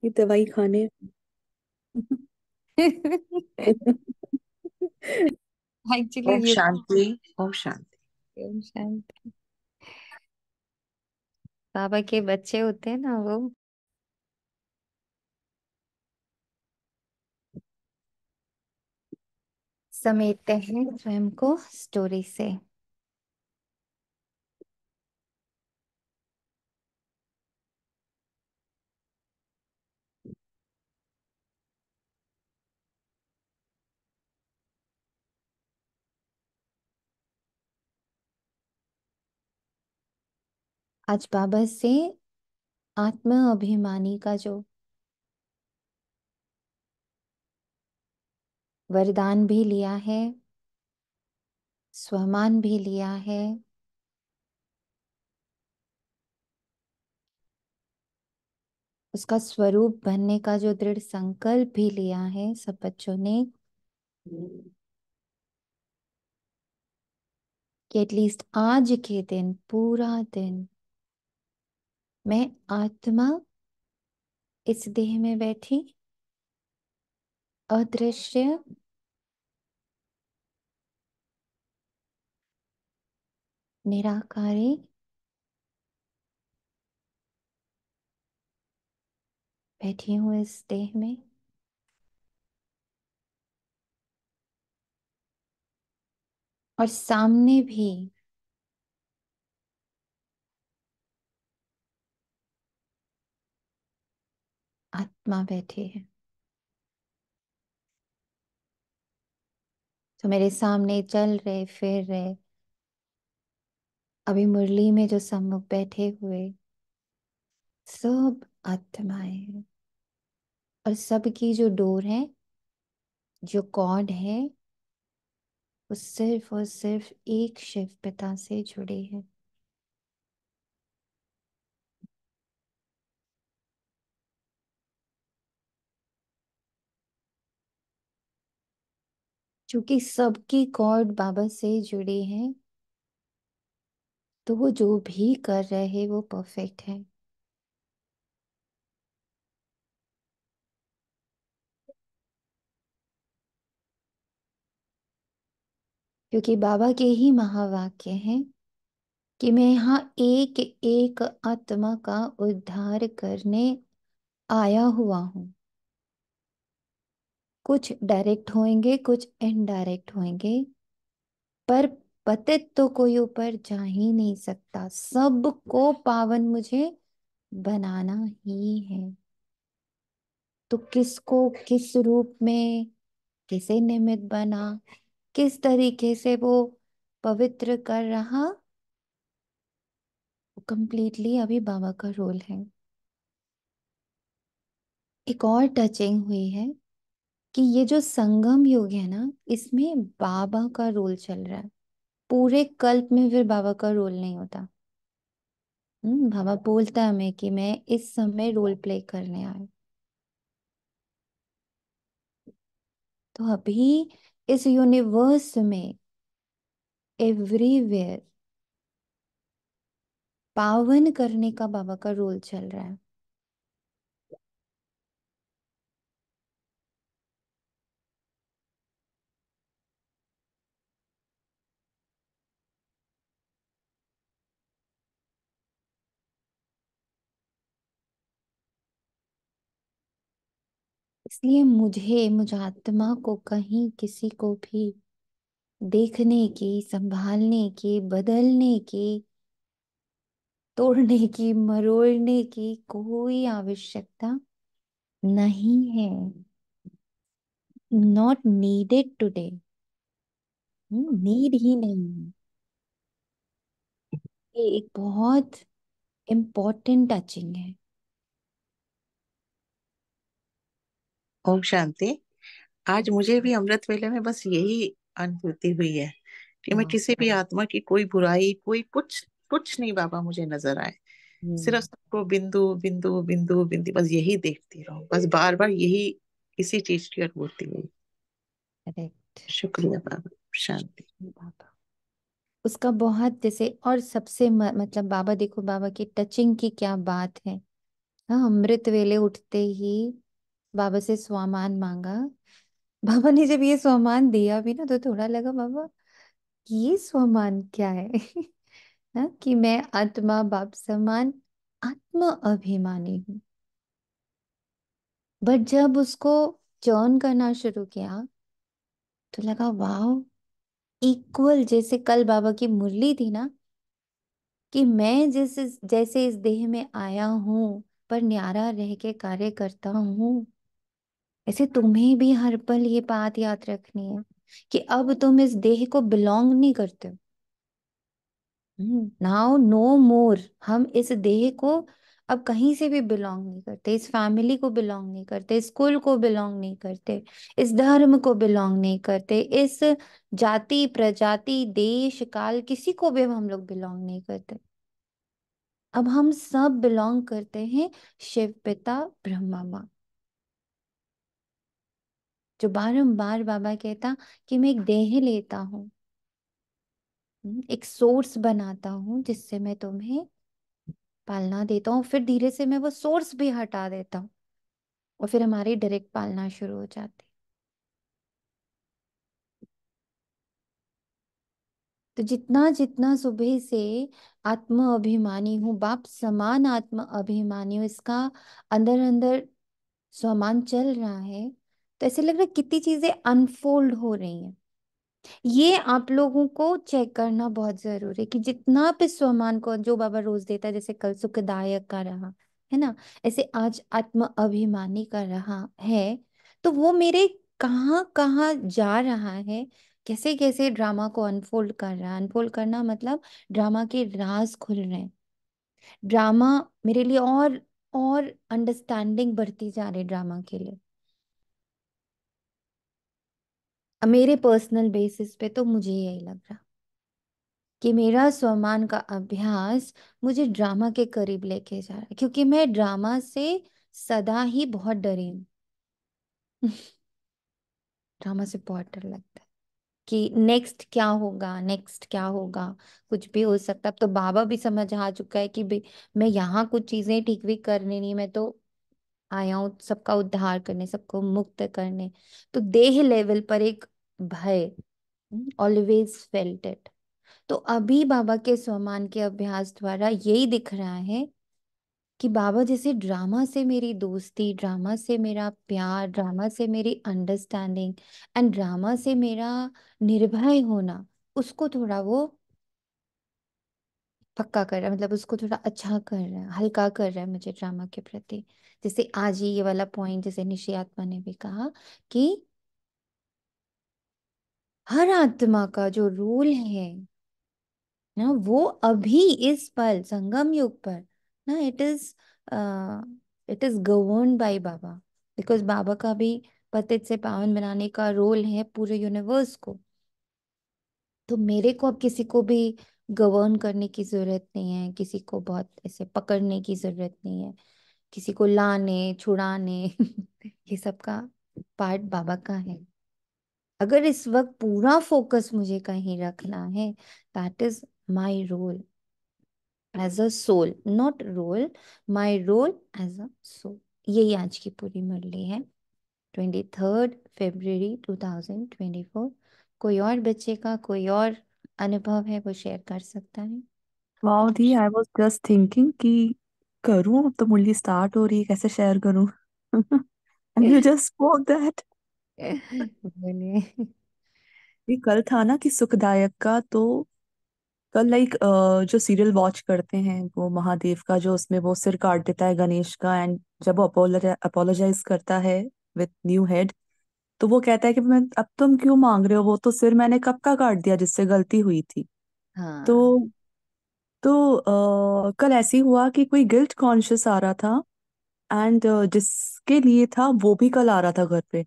ये दवाई खाने। एक्चुअली ओम ये शांति। ओम शांति। शायद बाबा के बच्चे होते हैं ना, वो समेटते हैं स्वयं को स्टोरी से। आज बाबा से आत्म अभिमानी का जो वरदान भी लिया है, स्वमान भी लिया है, उसका स्वरूप बनने का जो दृढ़ संकल्प भी लिया है सब बच्चों ने, कि एटलीस्ट आज के दिन पूरा दिन मैं आत्मा इस देह में बैठी अदृश्य निराकारी बैठी हूँ इस देह में, और सामने भी आत्मा बैठी है। तो मेरे सामने चल रहे फिर रहे, अभी मुरली में जो सम्मुख बैठे हुए सब आत्माएं हैं, और सबकी जो डोर है, जो कॉर्ड है, वो सिर्फ और सिर्फ एक शिव पिता से जुड़े हैं। क्योंकि सबकी कॉर्ड बाबा से जुड़ी है, तो वो जो भी कर रहे हैं वो परफेक्ट है। क्योंकि बाबा के ही महावाक्य हैं कि मैं यहाँ एक एक आत्मा का उद्धार करने आया हुआ हूँ। कुछ डायरेक्ट होंगे, कुछ इनडायरेक्ट होंगे, पर पतित तो कोई ऊपर जा ही नहीं सकता। सबको पावन मुझे बनाना ही है। तो किसको किस रूप में, किसे निमित्त बना, किस तरीके से वो पवित्र कर रहा, वो कंप्लीटली अभी बाबा का रोल है। एक और टचिंग हुई है कि ये जो संगम युग है ना, इसमें बाबा का रोल चल रहा है। पूरे कल्प में फिर बाबा का रोल नहीं होता। बाबा बोलता है हमें कि मैं इस समय रोल प्ले करने आया। तो अभी इस यूनिवर्स में एवरीवेयर पावन करने का बाबा का रोल चल रहा है। इसलिए मुझे आत्मा को कहीं किसी को भी देखने की, संभालने की, बदलने की, तोड़ने की, मरोड़ने की कोई आवश्यकता नहीं है। Not needed today. नीड ही नहीं है। ये एक बहुत इम्पोर्टेंट टचिंग है। ओम शांति। आज मुझे भी अमृत वेले में बस यही अनुभूति हुई है कि मैं हाँ। किसी भी आत्मा की कोई बुराई, कोई कुछ कुछ नहीं बाबा मुझे नजर आए। सिर्फ सबको बिंदु बिंदु बिंदु बिंदु बस यही देखती रहूं, बस बार बार यही इसी चीज की अनुभूति हुई। करेक्ट। शुक्रिया बाबा। शांति। बाबा उसका बहुत जैसे, और सबसे मतलब बाबा देखो, बाबा की टचिंग की क्या बात है हाँ, अमृत वेले उठते ही बाबा से स्वमान मांगा। बाबा ने जब ये स्वमान दिया भी ना, तो थोड़ा लगा बाबा ये स्वमान क्या है। हाँ, कि मैं आत्मा बाप समान आत्म अभिमानी हूँ। बट जब उसको चर्न करना शुरू किया, तो लगा वाह, इक्वल, जैसे कल बाबा की मुरली थी ना, कि मैं जैसे इस देह में आया हूँ पर न्यारा रह के कार्य करता हूँ, ऐसे तुम्हें भी हर पल ये बात याद रखनी है कि अब तुम इस देह को बिलोंग नहीं करते हो। नाउ नो मोर, हम इस देह को अब कहीं से भी बिलोंग नहीं करते, इस फैमिली को बिलोंग नहीं करते, स्कूल को बिलोंग नहीं करते, इस धर्म को बिलोंग नहीं करते, इस जाति प्रजाति देश काल किसी को भी अब हम लोग बिलोंग नहीं करते। अब हम सब बिलोंग करते हैं शिव पिता ब्रह्मा माँ। जो बारंबार बाबा कहता कि मैं एक देह लेता हूँ, एक सोर्स बनाता हूँ जिससे मैं तुम्हें पालना देता हूँ, फिर धीरे से मैं वो सोर्स भी हटा देता हूँ, और फिर हमारी डायरेक्ट पालना शुरू हो जाती। तो जितना जितना सुबह से आत्म अभिमानी हूँ, बाप समान आत्म अभिमानी हूँ, इसका अंदर अंदर स्वमान चल रहा है, तो ऐसे लग रहा है कितनी चीजें अनफोल्ड हो रही हैं। ये आप लोगों को चेक करना बहुत जरूरी है कि जितना भी स्वमान को जो बाबा रोज देता है, जैसे कल सुखदायक का रहा है ना, ऐसे आज आत्म अभिमानी का रहा है, तो वो मेरे कहाँ कहाँ जा रहा है, कैसे कैसे ड्रामा को अनफोल्ड कर रहा है। अनफोल्ड करना मतलब ड्रामा के राज खुल रहे हैं। ड्रामा मेरे लिए और अंडरस्टैंडिंग बढ़ती जा रही ड्रामा के लिए। अब मेरे पर्सनल बेसिस पे तो मुझे यही लग रहा कि मेरा स्वमान का अभ्यास मुझे ड्रामा के करीब लेके जा रहा है, क्योंकि मैं ड्रामा से सदा ही बहुत डरी हूँ। ड्रामा से बहुत डर लगता है कि नेक्स्ट क्या होगा, नेक्स्ट क्या होगा, कुछ भी हो सकता है। अब तो बाबा भी समझ आ चुका है कि भाई मैं यहाँ कुछ चीजें ठीक भी करने नहीं, मैं तो आया हूँ सबका उद्धार करने, सबको मुक्त करने। तो देह लेवल पर एक भय ऑलवेज फेल्ट इट। तो अभी बाबा के स्वमान के अभ्यास द्वारा यही दिख रहा है कि बाबा जैसे ड्रामा से मेरी दोस्ती, ड्रामा से मेरा प्यार, ड्रामा से मेरी अंडरस्टैंडिंग एंड ड्रामा से मेरा निर्भय होना, उसको थोड़ा वो पक्का कर रहा है, मतलब उसको थोड़ा अच्छा कर रहा है, हल्का कर रहा है मुझे ड्रामा के प्रति। जैसे आज ही ये वाला पॉइंट, जैसे निशी आत्मा ने भी कहा कि हर आत्मा का जो रोल है ना, वो अभी इस पल संगम युग पर ना, इट इज गवर्न बाय बाबा। बिकॉज बाबा का भी पतित से पावन बनाने का रोल है पूरे यूनिवर्स को। तो मेरे को अब किसी को भी गवर्न करने की जरूरत नहीं है, किसी को बहुत ऐसे पकड़ने की जरूरत नहीं है, किसी को लाने छुड़ाने। ये सब का पार्ट बाबा का है। अगर इस वक्त पूरा फोकस मुझे कहीं रखना है, that is my role as a soul, not role, my role as a soul. यही आज की पूरी मुरली है। 23 फरवरी 2024। कोई और बच्चे का कोई और अनुभव है वो शेयर कर सकता है। वाह दी, आई वाज जस्ट थिंकिंग कि करूं, अब तो मुरली स्टार्ट हो रही है, कैसे शेयर करूं। And you just spoke that. बोलिए। ये कल था ना कि सुखदायक का, तो कल लाइक जो सीरियल वॉच करते हैं वो महादेव का, जो उसमें वो सिर काट देता है गणेश का, एंड जब वो अपोलोजाइज करता है विथ न्यू हेड, तो वो कहता है कि मैं, अब तुम क्यों मांग रहे हो, वो तो सिर मैंने कब का काट दिया जिससे गलती हुई थी। तो हाँ। कल ऐसे ही हुआ कि कोई गिल्ट कॉन्शियस आ रहा था, एंड जिसके लिए था वो भी कल आ रहा था घर पे।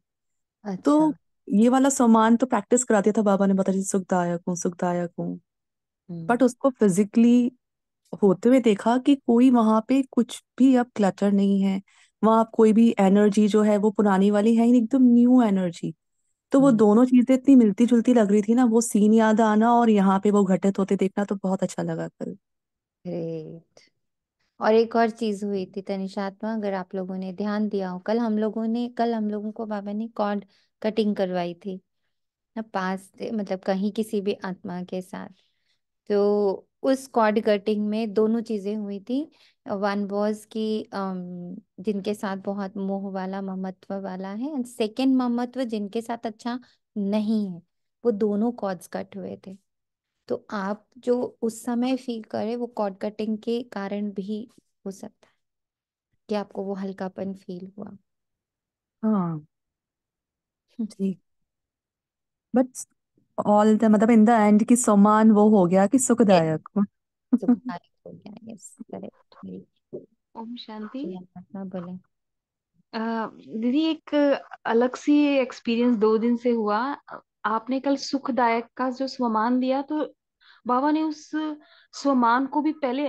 अच्छा। तो ये वाला सामान तो प्रैक्टिस करा दिया था बाबा ने, बता, जैसे सुखदायक हूँ सुखदायक हूँ। हम्म। बट उसको फिजिकली होते हुए देखा कि कोई वहां पे कुछ भी अब क्लटर नहीं है, वहां कोई भी एनर्जी जो है वो पुरानी वाली है ही नहीं, एकदम न्यू एनर्जी। तो वो हम्म। दोनों चीजें इतनी मिलती जुलती लग रही थी ना, वो सीन याद आना और यहाँ पे वो घटित होते देखना, तो बहुत अच्छा लगा कल। ग्रेट। और एक और चीज हुई थी तनिषात्मा, अगर आप लोगों ने ध्यान दिया हो, कल हम लोगों को बाबा ने कॉर्ड कटिंग करवाई थी ना, पास मतलब कहीं किसी भी आत्मा के साथ। तो उस कॉर्ड कटिंग में दोनों चीजें हुई थी। वन वॉज कि जिनके साथ बहुत मोह वाला ममत्व वाला है, एंड सेकेंड ममत्व जिनके साथ अच्छा नहीं है, वो दोनों कॉर्ड्स कट हुए थे। तो आप जो उस समय फील करे वो कॉर्ड कटिंग के कारण भी हो सकता है कि आपको वो हल्कापन फील हुआ। हाँ ठीक। बट ऑल द मतलब इन द एंड की समान वो हो गया कि Yes, सुखदायक। सुखदायक हो गया, यस करेक्ट। ओम शांति। बोले। दीदी एक अलग सी एक्सपीरियंस 2 दिन से हुआ। आपने कल सुखदायक का जो स्वमान दिया, तो बाबा ने उस स्वमान को भी पहले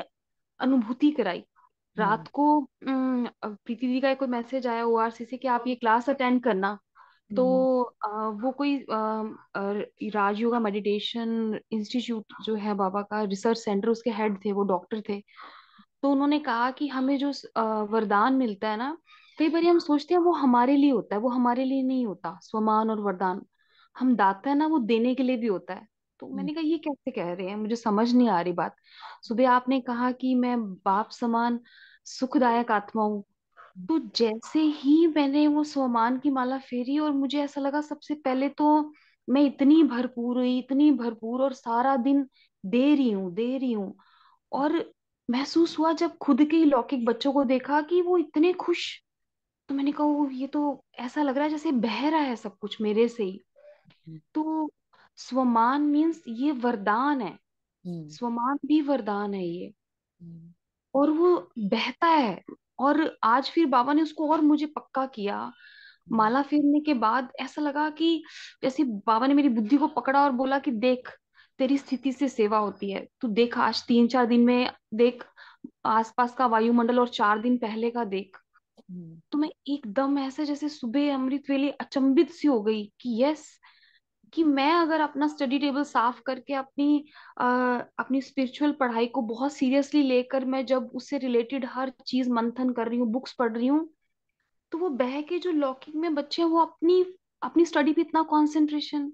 अनुभूति कराई। हम्म। रात को प्रीति दी का एक कोई मैसेज आया ओआरसी से कि आप ये क्लास अटेंड करना। तो हम्म। वो कोई राजयोगा मेडिटेशन इंस्टीट्यूट जो है बाबा का रिसर्च सेंटर, उसके हेड थे, वो डॉक्टर थे। तो उन्होंने कहा कि हमें जो वरदान मिलता है ना, कई बार हम सोचते हैं वो हमारे लिए होता है, वो हमारे लिए नहीं होता। स्वमान और वरदान हम दाता है ना, वो देने के लिए भी होता है। तो मैंने कहा ये कैसे कह रहे हैं, मुझे समझ नहीं आ रही बात। सुबह आपने कहा कि मैं बाप समान सुखदायक आत्मा हूँ। तो जैसे ही मैंने वो स्वमान की माला फेरी, और मुझे ऐसा लगा सबसे पहले तो मैं इतनी भरपूर हुई, इतनी भरपूर, और सारा दिन दे रही हूँ, दे रही हूँ। और महसूस हुआ जब खुद के ही लौकिक बच्चों को देखा कि वो इतने खुश। तो मैंने कहा "ओ, ये तो ऐसा लग रहा है जैसे बह रहा है सब कुछ मेरे से ही"। तो स्वमान मीन्स ये वरदान है, हम्म। स्वमान भी वरदान है ये। हम्म। और वो बहता है। और आज फिर बाबा ने उसको और मुझे पक्का किया। माला फेरने के बाद ऐसा लगा कि जैसे बाबा ने मेरी बुद्धि को पकड़ा और बोला कि देख, तेरी स्थिति से सेवा होती है, तू देख आज 3-4 दिन में देख आसपास का वायुमंडल, और 4 दिन पहले का देख। हम्म। तो मैं एकदम ऐसे जैसे सुबह अमृत वेले अचंभित सी हो गई कि यस, कि मैं अगर अपना स्टडी टेबल साफ करके अपनी स्पिरिचुअल पढ़ाई को बहुत सीरियसली लेकर, मैं जब उससे रिलेटेड हर चीज मंथन कर रही हूँ, बुक्स पढ़ रही हूँ, तो वो बह के जो लौकिक में बच्चे हैं वो अपनी अपनी स्टडी पे इतना कंसंट्रेशन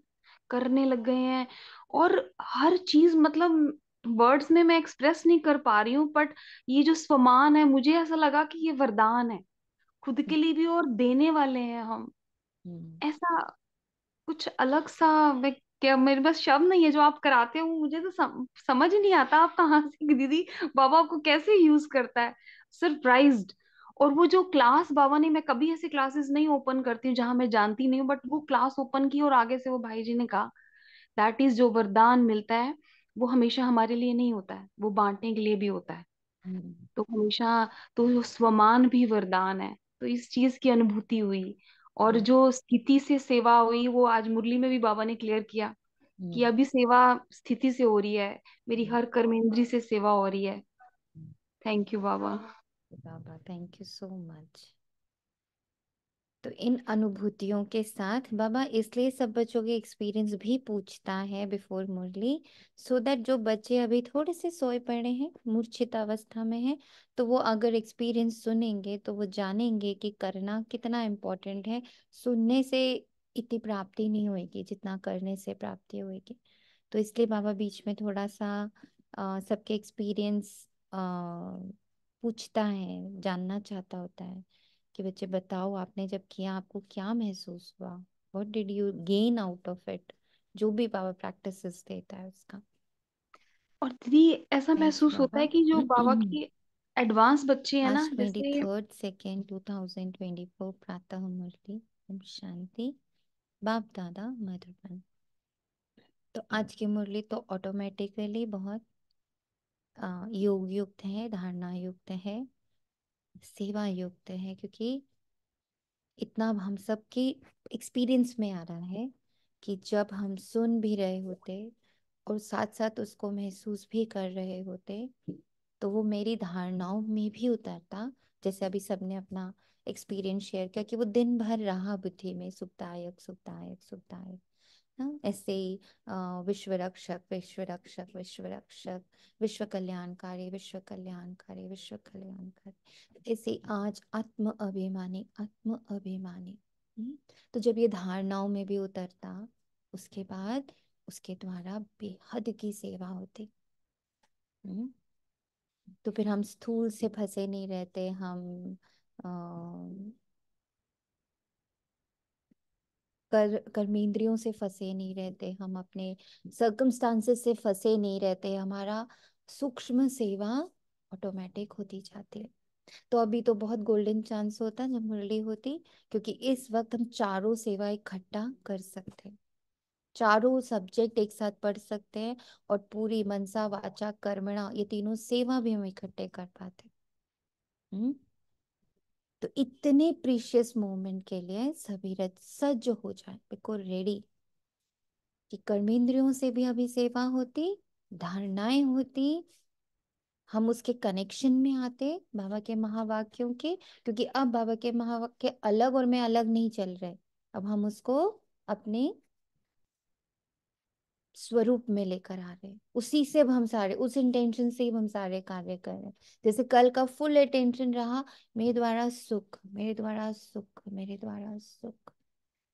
करने लग गए हैं। और हर चीज मतलब वर्ड्स में मैं एक्सप्रेस नहीं कर पा रही हूँ, बट ये जो स्वमान है, मुझे ऐसा लगा कि ये वरदान है खुद के लिए भी, और देने वाले हैं हम। हम्म। ऐसा कुछ अलग सा, मैं क्या, मेरे पास शब्द नहीं है जो आप कराते हो, मुझे तो समझ ही नहीं आता आप कहाँ से दीदी, बाबा को कैसे यूज करता है। सरप्राइज्ड। और वो जो क्लास बाबा ने, मैं कभी ऐसे क्लासेस नहीं ओपन करती हूँ जहां मैं जानती नहीं हूँ, बट वो क्लास ओपन की और आगे से वो भाई जी ने कहा दैट इज, जो वरदान मिलता है वो हमेशा हमारे लिए नहीं होता है, वो बांटने के लिए भी होता है। हम्म। तो हमेशा, तो जो स्वमान भी वरदान है। तो इस चीज की अनुभूति हुई। और जो स्थिति से सेवा हुई, वो आज मुरली में भी बाबा ने क्लियर किया कि हम्म। अभी सेवा स्थिति से हो रही है, मेरी हर कर्मेंद्री से सेवा हो रही है। Thank you Baba. Baba thank you so much. तो इन अनुभूतियों के साथ बाबा इसलिए सब बच्चों के एक्सपीरियंस भी पूछता है बिफोर मुरली, सो दैट जो बच्चे अभी थोड़े से सोए पड़े हैं, मूर्छित अवस्था में हैं, तो वो अगर एक्सपीरियंस सुनेंगे तो वो जानेंगे कि करना कितना इम्पोर्टेंट है। सुनने से इतनी प्राप्ति नहीं होगी जितना करने से प्राप्ति होगी। तो इसलिए बाबा बीच में थोड़ा सा सबके एक्सपीरियंस पूछता है, जानना चाहता होता है कि बच्चे बताओ आपने जब किया आपको क्या महसूस हुआ, what did you gain out of it, जो भी पावर प्रैक्टिसेस देता है उसका। और दीदी ऐसा थैंक यू महसूस होता है बाबा। कि जो बाबा के एडवांस बच्चे हैं आज ना, ट्वेंटी जैसे थर्ड सेकेंड 2024 प्रातः मुरली। ओम शांति। बाप दादा मधुबन। तो आज की मुरली तो ऑटोमेटिकली बहुत योग युक्त है, धारणा युक्त है, सेवा युक्त है, क्योंकि इतना हम सबके एक्सपीरियंस में आ रहा है कि जब हम सुन भी रहे होते और साथ साथ उसको महसूस भी कर रहे होते, तो वो मेरी धारणाओं में भी उतरता। जैसे अभी सबने अपना एक्सपीरियंस शेयर किया कि वो दिन भर रहा बुद्धि में सुखदायक सुखदायक सुखदायक, हाँ, ऐसे ही विश्व रक्षक, विश्व रक्षक, विश्व रक्षक, विश्व कल्याणकारी, विश्व कल्याणकारी, विश्व कल्याणकारी, ऐसे ही आज आत्म अभिमानी, आत्म अभिमानी। तो जब ये धारणाओं में भी उतरता, उसके बाद उसके द्वारा बेहद की सेवा होती। हम्म, तो फिर हम स्थूल से फंसे नहीं रहते, हम कर्मेंद्रियों से फंसे नहीं रहते, हम अपने सर्कमस्टांसेस से फंसे नहीं रहते, हमारा सूक्ष्म सेवा ऑटोमेटिक होती जाती है। तो अभी तो बहुत गोल्डन चांस होता जब मुरली होती, क्योंकि इस वक्त हम चारों सेवा इकट्ठा कर सकते हैं, चारों सब्जेक्ट एक साथ पढ़ सकते हैं, और पूरी मनसा वाचा कर्मणा ये तीनों सेवा भी हम इकट्ठे कर पाते हैं। तो इतने प्रीशियस मोमेंट के लिए सभी रथ सज्ज हो जाए, बिल्कुल रेडी, कि कर्मेंद्रियों से भी अभी सेवा होती, धारणाएं होती, हम उसके कनेक्शन में आते बाबा के महावाक्यों के, क्योंकि अब बाबा के महावाक्य अलग और मैं अलग नहीं चल रहे, अब हम उसको अपने स्वरूप में लेकर आ रहे हैं, उसी से अब हम सारे, उस इंटेंशन से ही हम सारे कार्य कर रहे हैं। जैसे कल का फुल अटेंशन रहा, मेरे द्वारा सुख, मेरे द्वारा सुख, मेरे द्वारा सुख,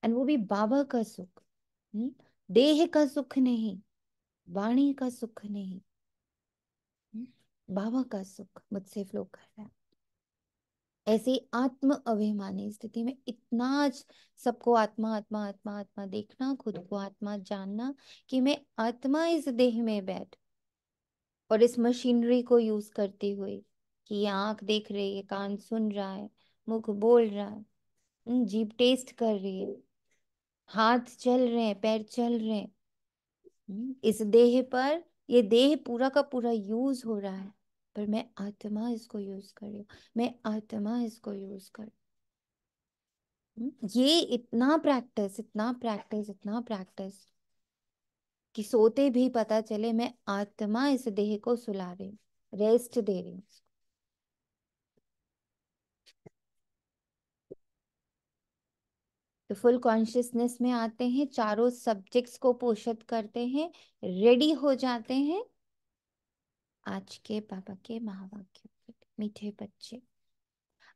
एंड वो भी बाबा का सुख। देह का सुख नहीं, वाणी का सुख नहीं, बाबा का सुख मुझसे फ्लो कर रहा है। ऐसे आत्म अभिमानी स्थिति में इतना सबको आत्मा आत्मा आत्मा आत्मा देखना, खुद को आत्मा जानना, कि मैं आत्मा इस देह में बैठ, और इस मशीनरी को यूज करती हुई, कि ये आंख देख रही है, कान सुन रहा है, मुख बोल रहा है, जीभ टेस्ट कर रही है, हाथ चल रहे हैं, पैर चल रहे हैं, इस देह पर, ये देह पूरा का पूरा यूज हो रहा है, पर मैं आत्मा इसको यूज कर रही हूँ, मैं आत्मा इसको यूज कर, ये इतना प्रैक्टिस, इतना प्रैक्टिस, इतना प्रैक्टिस, कि सोते भी पता चले मैं आत्मा इस देह को सुला रही हूँ, रेस्ट दे रही हूँ। तो फुल कॉन्शियसनेस में आते हैं, चारों सब्जेक्ट्स को पोषित करते हैं, रेडी हो जाते हैं आज के बाबा के महावाक्यों के लिए। मीठे बच्चे,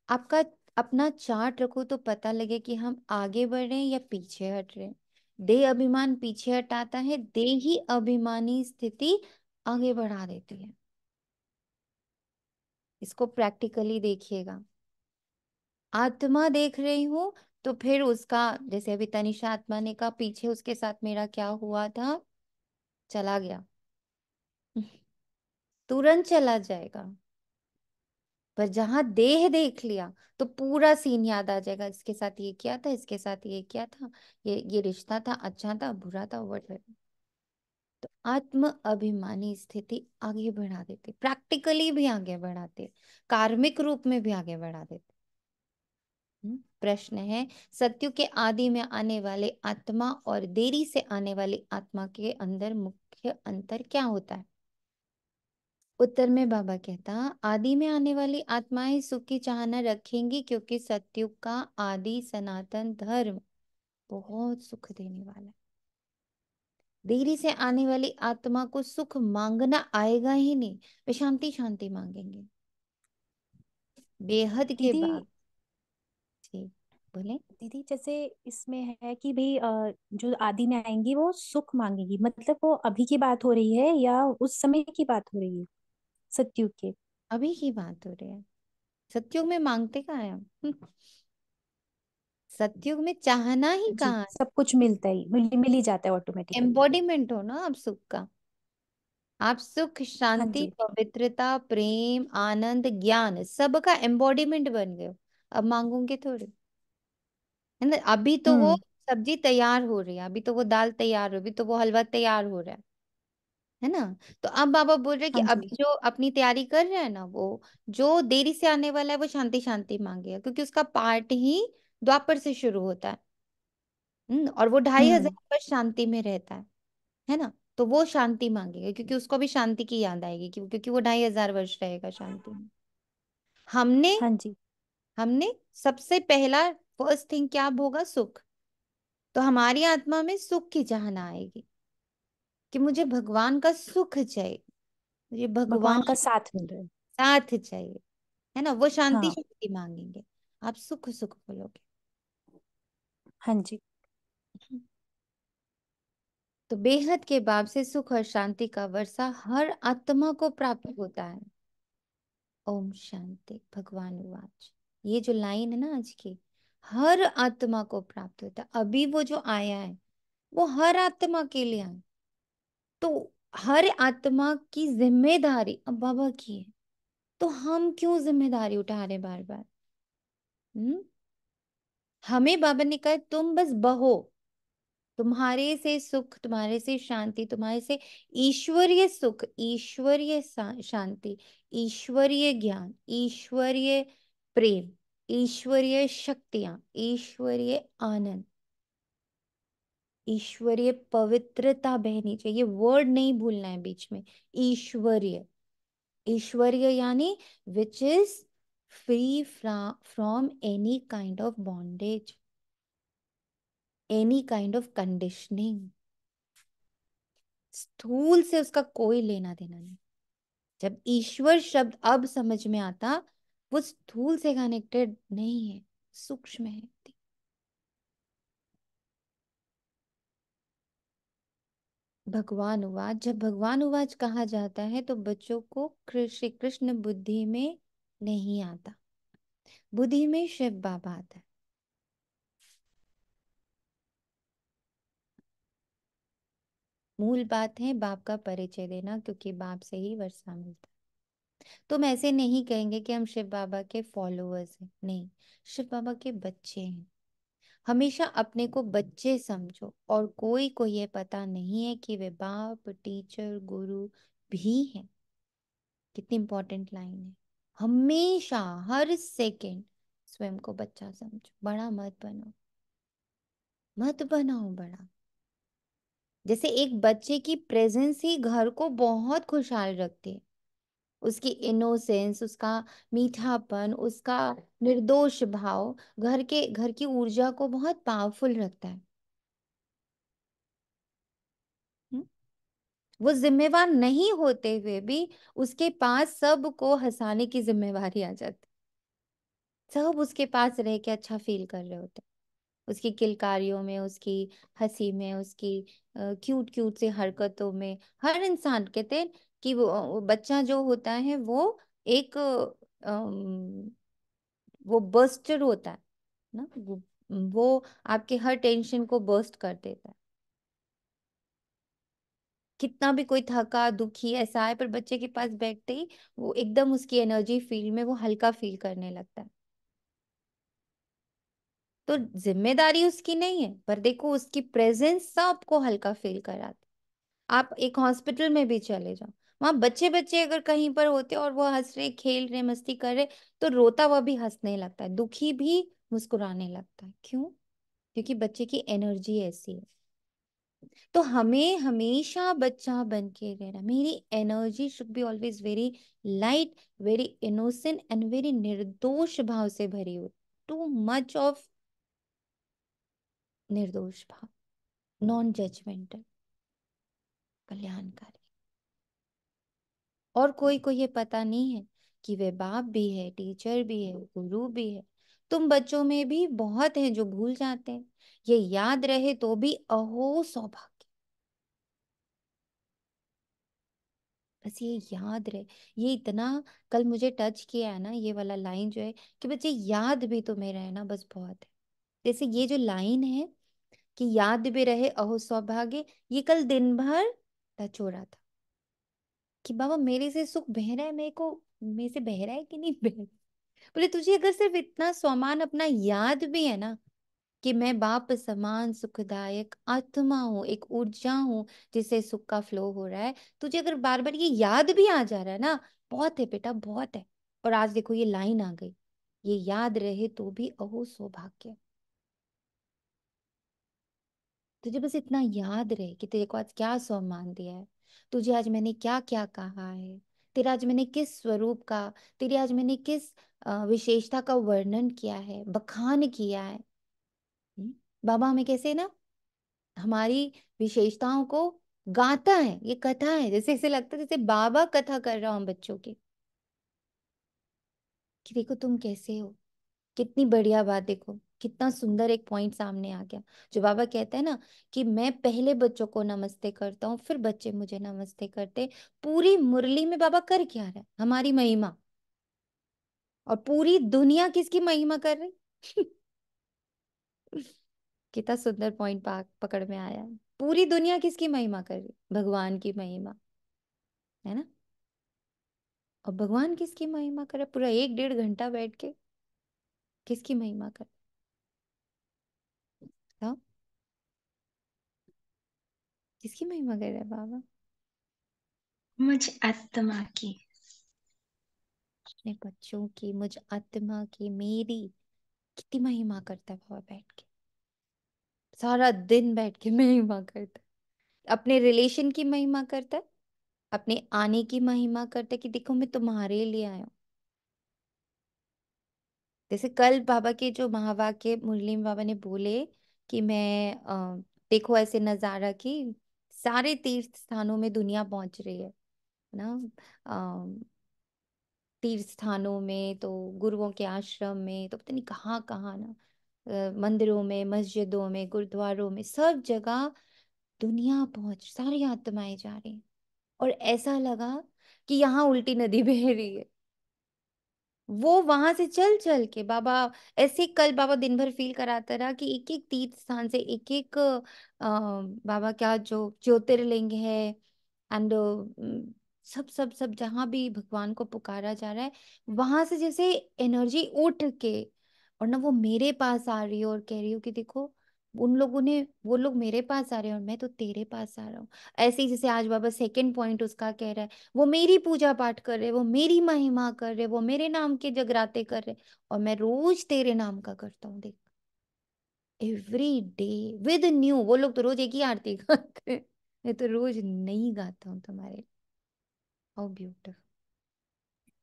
आपका अपना चार्ट रखो तो पता लगे कि हम आगे बढ़ रहे हैं या पीछे हट रहे हैं। देह अभिमान पीछे हटाता है, देही अभिमानी स्थिति आगे बढ़ा देती है। इसको प्रैक्टिकली देखिएगा। आत्मा देख रही हूं, तो फिर उसका, जैसे अभी तनिषा आत्मा ने कहा, पीछे उसके साथ मेरा क्या हुआ था, चला गया, तुरंत चला जाएगा। पर जहां देह देख लिया, तो पूरा सीन याद आ जाएगा, इसके साथ ये किया था, इसके साथ ये किया था, ये रिश्ता था, अच्छा था, बुरा था, वट। तो आत्म अभिमानी स्थिति आगे बढ़ा देती, प्रैक्टिकली भी आगे बढ़ाते, कार्मिक रूप में भी आगे बढ़ा देते। प्रश्न है, सत्युग के आदि में आने वाले आत्मा और देरी से आने वाली आत्मा के अंदर मुख्य अंतर क्या होता है? उत्तर में बाबा कहता, आदि में आने वाली आत्माएं सुख की चाहना रखेंगी, क्योंकि सत्युग का आदि सनातन धर्म बहुत सुख देने वाला है। देरी से आने वाली आत्मा को सुख मांगना आएगा ही नहीं, वे शांति शांति मांगेंगे, बेहद के दीदी, बाद। जी बोले। दीदी जैसे इसमें है कि भाई जो आदि में आएंगी वो सुख मांगेगी, मतलब वो अभी की बात हो रही है या उस समय की बात हो रही है, सतयुग के? अभी की बात हो रही है, सत्युग में मांगते कहाँ हैं हम? सत्युग में चाहना ही जी, कहाँ सब कुछ मिलता ही मिल ही जाता है है, ऑटोमेटिकली। एम्बॉडीमेंट हो ना आप सुख का। आप सुख, हाँ शांति, जी। पवित्रता, प्रेम, आनंद, ज्ञान सबका एम्बॉडीमेंट बन गए हो। अब मांगोगे थोड़ी, है ना? अभी तो वो हम्म। सब्जी तैयार हो रही है, अभी तो वो दाल तैयार हो, अभी तो वो हलवा तैयार हो रहा है ना? तो अब बाबा बोल रहे कि हाँ जी। अभी जो अपनी तैयारी कर रहे हैं ना, वो जो देरी से आने वाला है वो शांति शांति मांगेगा, क्योंकि उसका पार्ट ही द्वापर से शुरू होता है। और वो 2,500 हम्म। वर्ष शांति में रहता है ना? तो वो शांति मांगेगा, क्योंकि उसको भी शांति की याद आएगी, क्योंकि वो 2,500 वर्ष रहेगा शांति में। हमने हाँ जी। हमने सबसे पहला फर्स्ट थिंग क्या भोगा? सुख। तो हमारी आत्मा में सुख की चाहना आएगी कि मुझे भगवान का सुख चाहिए, मुझे भगवान भगवान का साथ मिल रहा है। साथ चाहिए, है ना। वो शांति हाँ। शांति मांगेंगे, आप सुख सुख बोलोगे। हाँ जी। तो बेहद के भाव से सुख और शांति का वर्षा हर आत्मा को प्राप्त होता है। ओम शांति। भगवान उवाच। ये जो लाइन है ना आज की, हर आत्मा को प्राप्त होता है। अभी वो जो आया है वो हर आत्मा के लिए आया। तो हर आत्मा की जिम्मेदारी अब बाबा की है, तो हम क्यों जिम्मेदारी उठा रहे बार बार? हम्म। हमें बाबा ने कहा तुम बस बहो, तुम्हारे से सुख, तुम्हारे से शांति, तुम्हारे से ईश्वरीय सुख, ईश्वरीय शांति, ईश्वरीय ज्ञान, ईश्वरीय प्रेम, ईश्वरीय शक्तियां, ईश्वरीय आनंद, ईश्वरीय पवित्रता बहनी चाहिए। वर्ड नहीं भूलना है बीच में। ईश्वरीय, ईश्वरीय यानी which is free from any kind of bondage, any kind of conditioning. स्थूल से उसका कोई लेना देना नहीं। जब ईश्वर शब्द अब समझ में आता, वो स्थूल से कनेक्टेड नहीं है, सूक्ष्म है। भगवान उवाच। जब भगवान उवाच कहा जाता है तो बच्चों को श्री कृष्ण बुद्धि में नहीं आता, बुद्धि में शिव बाबा आता है। मूल बात है बाप का परिचय देना, क्योंकि बाप से ही वर्षा मिलता है। तुम ऐसे नहीं कहेंगे कि हम शिव बाबा के फॉलोअर्स हैं, नहीं, शिव बाबा के बच्चे हैं। हमेशा अपने को बच्चे समझो, और कोई को ये पता नहीं है कि वे बाप, टीचर, गुरु भी हैं। कितनी इंपॉर्टेंट लाइन है। हमेशा हर सेकंड स्वयं को बच्चा समझो, बड़ा मत बनो, मत बनाओ बड़ा। जैसे एक बच्चे की प्रेजेंस ही घर को बहुत खुशहाल रखती है। उसकी इनोसेंस, उसका मीठापन, उसका निर्दोष भाव घर की ऊर्जा को बहुत पावरफुल रखता है। हम्म? वो जिम्मेवार नहीं होते हुए भी उसके पास सबको हंसाने की जिम्मेवारी आ जाती। सब उसके पास रह के अच्छा फील कर रहे होते, उसकी किलकारियों में, उसकी हंसी में, उसकी क्यूट क्यूट सी हरकतों में। हर इंसान कहते हैं कि वो बच्चा जो होता है वो एक वो बर्स्टर होता है ना। वो आपके हर टेंशन को बर्स्ट कर देता है। कितना भी कोई थका दुखी ऐसा है, पर बच्चे के पास बैठते ही वो एकदम उसकी एनर्जी फील्ड में वो हल्का फील करने लगता है। तो जिम्मेदारी उसकी नहीं है, पर देखो उसकी प्रेजेंस सबको हल्का फील कराती। आप एक हॉस्पिटल में भी चले जाओ, वहां बच्चे बच्चे अगर कहीं पर होते और वो हंस रहे, खेल रहे, मस्ती कर रहे, तो रोता हुआ भी हंसने लगता है, दुखी भी मुस्कुराने लगता है। क्यों? क्योंकि बच्चे की एनर्जी ऐसी है। तो हमें हमेशा बच्चा बन के रहना। मेरी energy should be always very light, very innocent and very निर्दोष भाव से भरी हो। टू मच ऑफ निर्दोष भाव, नॉन जजमेंटल, कल्याणकारी। और कोई को ये पता नहीं है कि वे बाप भी है, टीचर भी है, गुरु भी है। तुम बच्चों में भी बहुत हैं जो भूल जाते हैं। ये याद रहे तो भी अहो सौभाग्य। बस ये याद रहे, ये इतना कल मुझे टच किया है ना, ये वाला लाइन जो है कि बच्चे याद भी तुम्हें रहना बस बहुत है। जैसे ये जो लाइन है कि याद भी रहे अहो सौभाग्य, ये कल दिन भर टच हो रहा था कि बाबा मेरे से सुख बह रहा है, मेरे को मेरे से बह रहा है कि नहीं बह रहा है। बोले तुझे अगर सिर्फ इतना स्वमान अपना याद भी है ना कि मैं बाप समान सुखदायक आत्मा हूँ, एक ऊर्जा हूँ जिससे सुख का फ्लो हो रहा है, तुझे अगर बार बार ये याद भी आ जा रहा है ना, बहुत है बेटा, बहुत है। और आज देखो ये लाइन आ गई, ये याद रहे तो भी अहो सौभाग्य। तुझे बस इतना याद रहे कि तेरे को आज क्या सम्मान दिया है, तुझे आज मैंने क्या क्या कहा है, तेरा आज मैंने किस स्वरूप का, तेरी आज मैंने किस विशेषता का वर्णन किया है, बखान किया है। हम्म? बाबा हमें कैसे ना हमारी विशेषताओं को गाता है। ये कथा है, जैसे ऐसे लगता है जैसे बाबा कथा कर रहा हूं बच्चों की, कि देखो तुम कैसे हो। कितनी बढ़िया बात, देखो कितना सुंदर एक पॉइंट सामने आ गया। जो बाबा कहता है ना कि मैं पहले बच्चों को नमस्ते करता हूँ, फिर बच्चे मुझे नमस्ते करते। पूरी मुरली में बाबा कर क्या रहा है? हमारी महिमा। और पूरी दुनिया किसकी महिमा कर रही? कितना सुंदर पॉइंट पकड़ में आया है। पूरी दुनिया किसकी महिमा कर रही? भगवान की महिमा, है ना। और भगवान किसकी महिमा करे? पूरा 1-1.5 घंटा बैठ के किसकी महिमा कर? बताओ, किसकी महिमा कर रहे हैं बाबा? मुझ आत्मा की। अपने बच्चों की, मुझ आत्मा की, मेरी कितनी महिमा करता है बाबा बैठ के। सारा दिन बैठ के महिमा करता है। अपने रिलेशन की महिमा करता है, अपने आने की महिमा करता है कि देखो मैं तुम्हारे लिए आया हूँ। जैसे कल बाबा के जो महावाक्य मुरली में बाबा ने बोले कि मैं देखो ऐसे नजारा कि सारे तीर्थ स्थानों में दुनिया पहुंच रही है ना। तीर्थ स्थानों में तो गुरुओं के आश्रम में तो पता नहीं कहाँ कहाँ ना, मंदिरों में, मस्जिदों में, गुरुद्वारों में, सब जगह दुनिया पहुंच, सारी आत्माएं जा रही हैं। और ऐसा लगा कि यहाँ उल्टी नदी बह रही है। वो वहां से चल चल के बाबा, ऐसे ही कल बाबा दिन भर फील कराता रहा कि एक एक तीर्थ स्थान से एक एक बाबा क्या जो ज्योतिर्लिंग है एंड सब जहां भी भगवान को पुकारा जा रहा है, वहां से जैसे एनर्जी उठ के, और ना वो मेरे पास आ रही हो और कह रही हो कि देखो उन लोगों ने, वो लोग मेरे पास आ रहे हैं और मैं तो तेरे पास आ रहा हूँ। ऐसे ही जैसे आज बाबा सेकंड पॉइंट उसका कह रहा है, वो मेरी पूजा पाठ कर रहे, वो मेरी महिमा कर रहे, वो मेरे नाम के जगराते कर रहे, और मैं रोज तेरे नाम का करता हूँ। देख, एवरी डे विद न्यू। वो लोग तो रोज एक ही आरती गाते हैं, मैं तो रोज नई गाता हूँ तुम्हारे। How beautiful.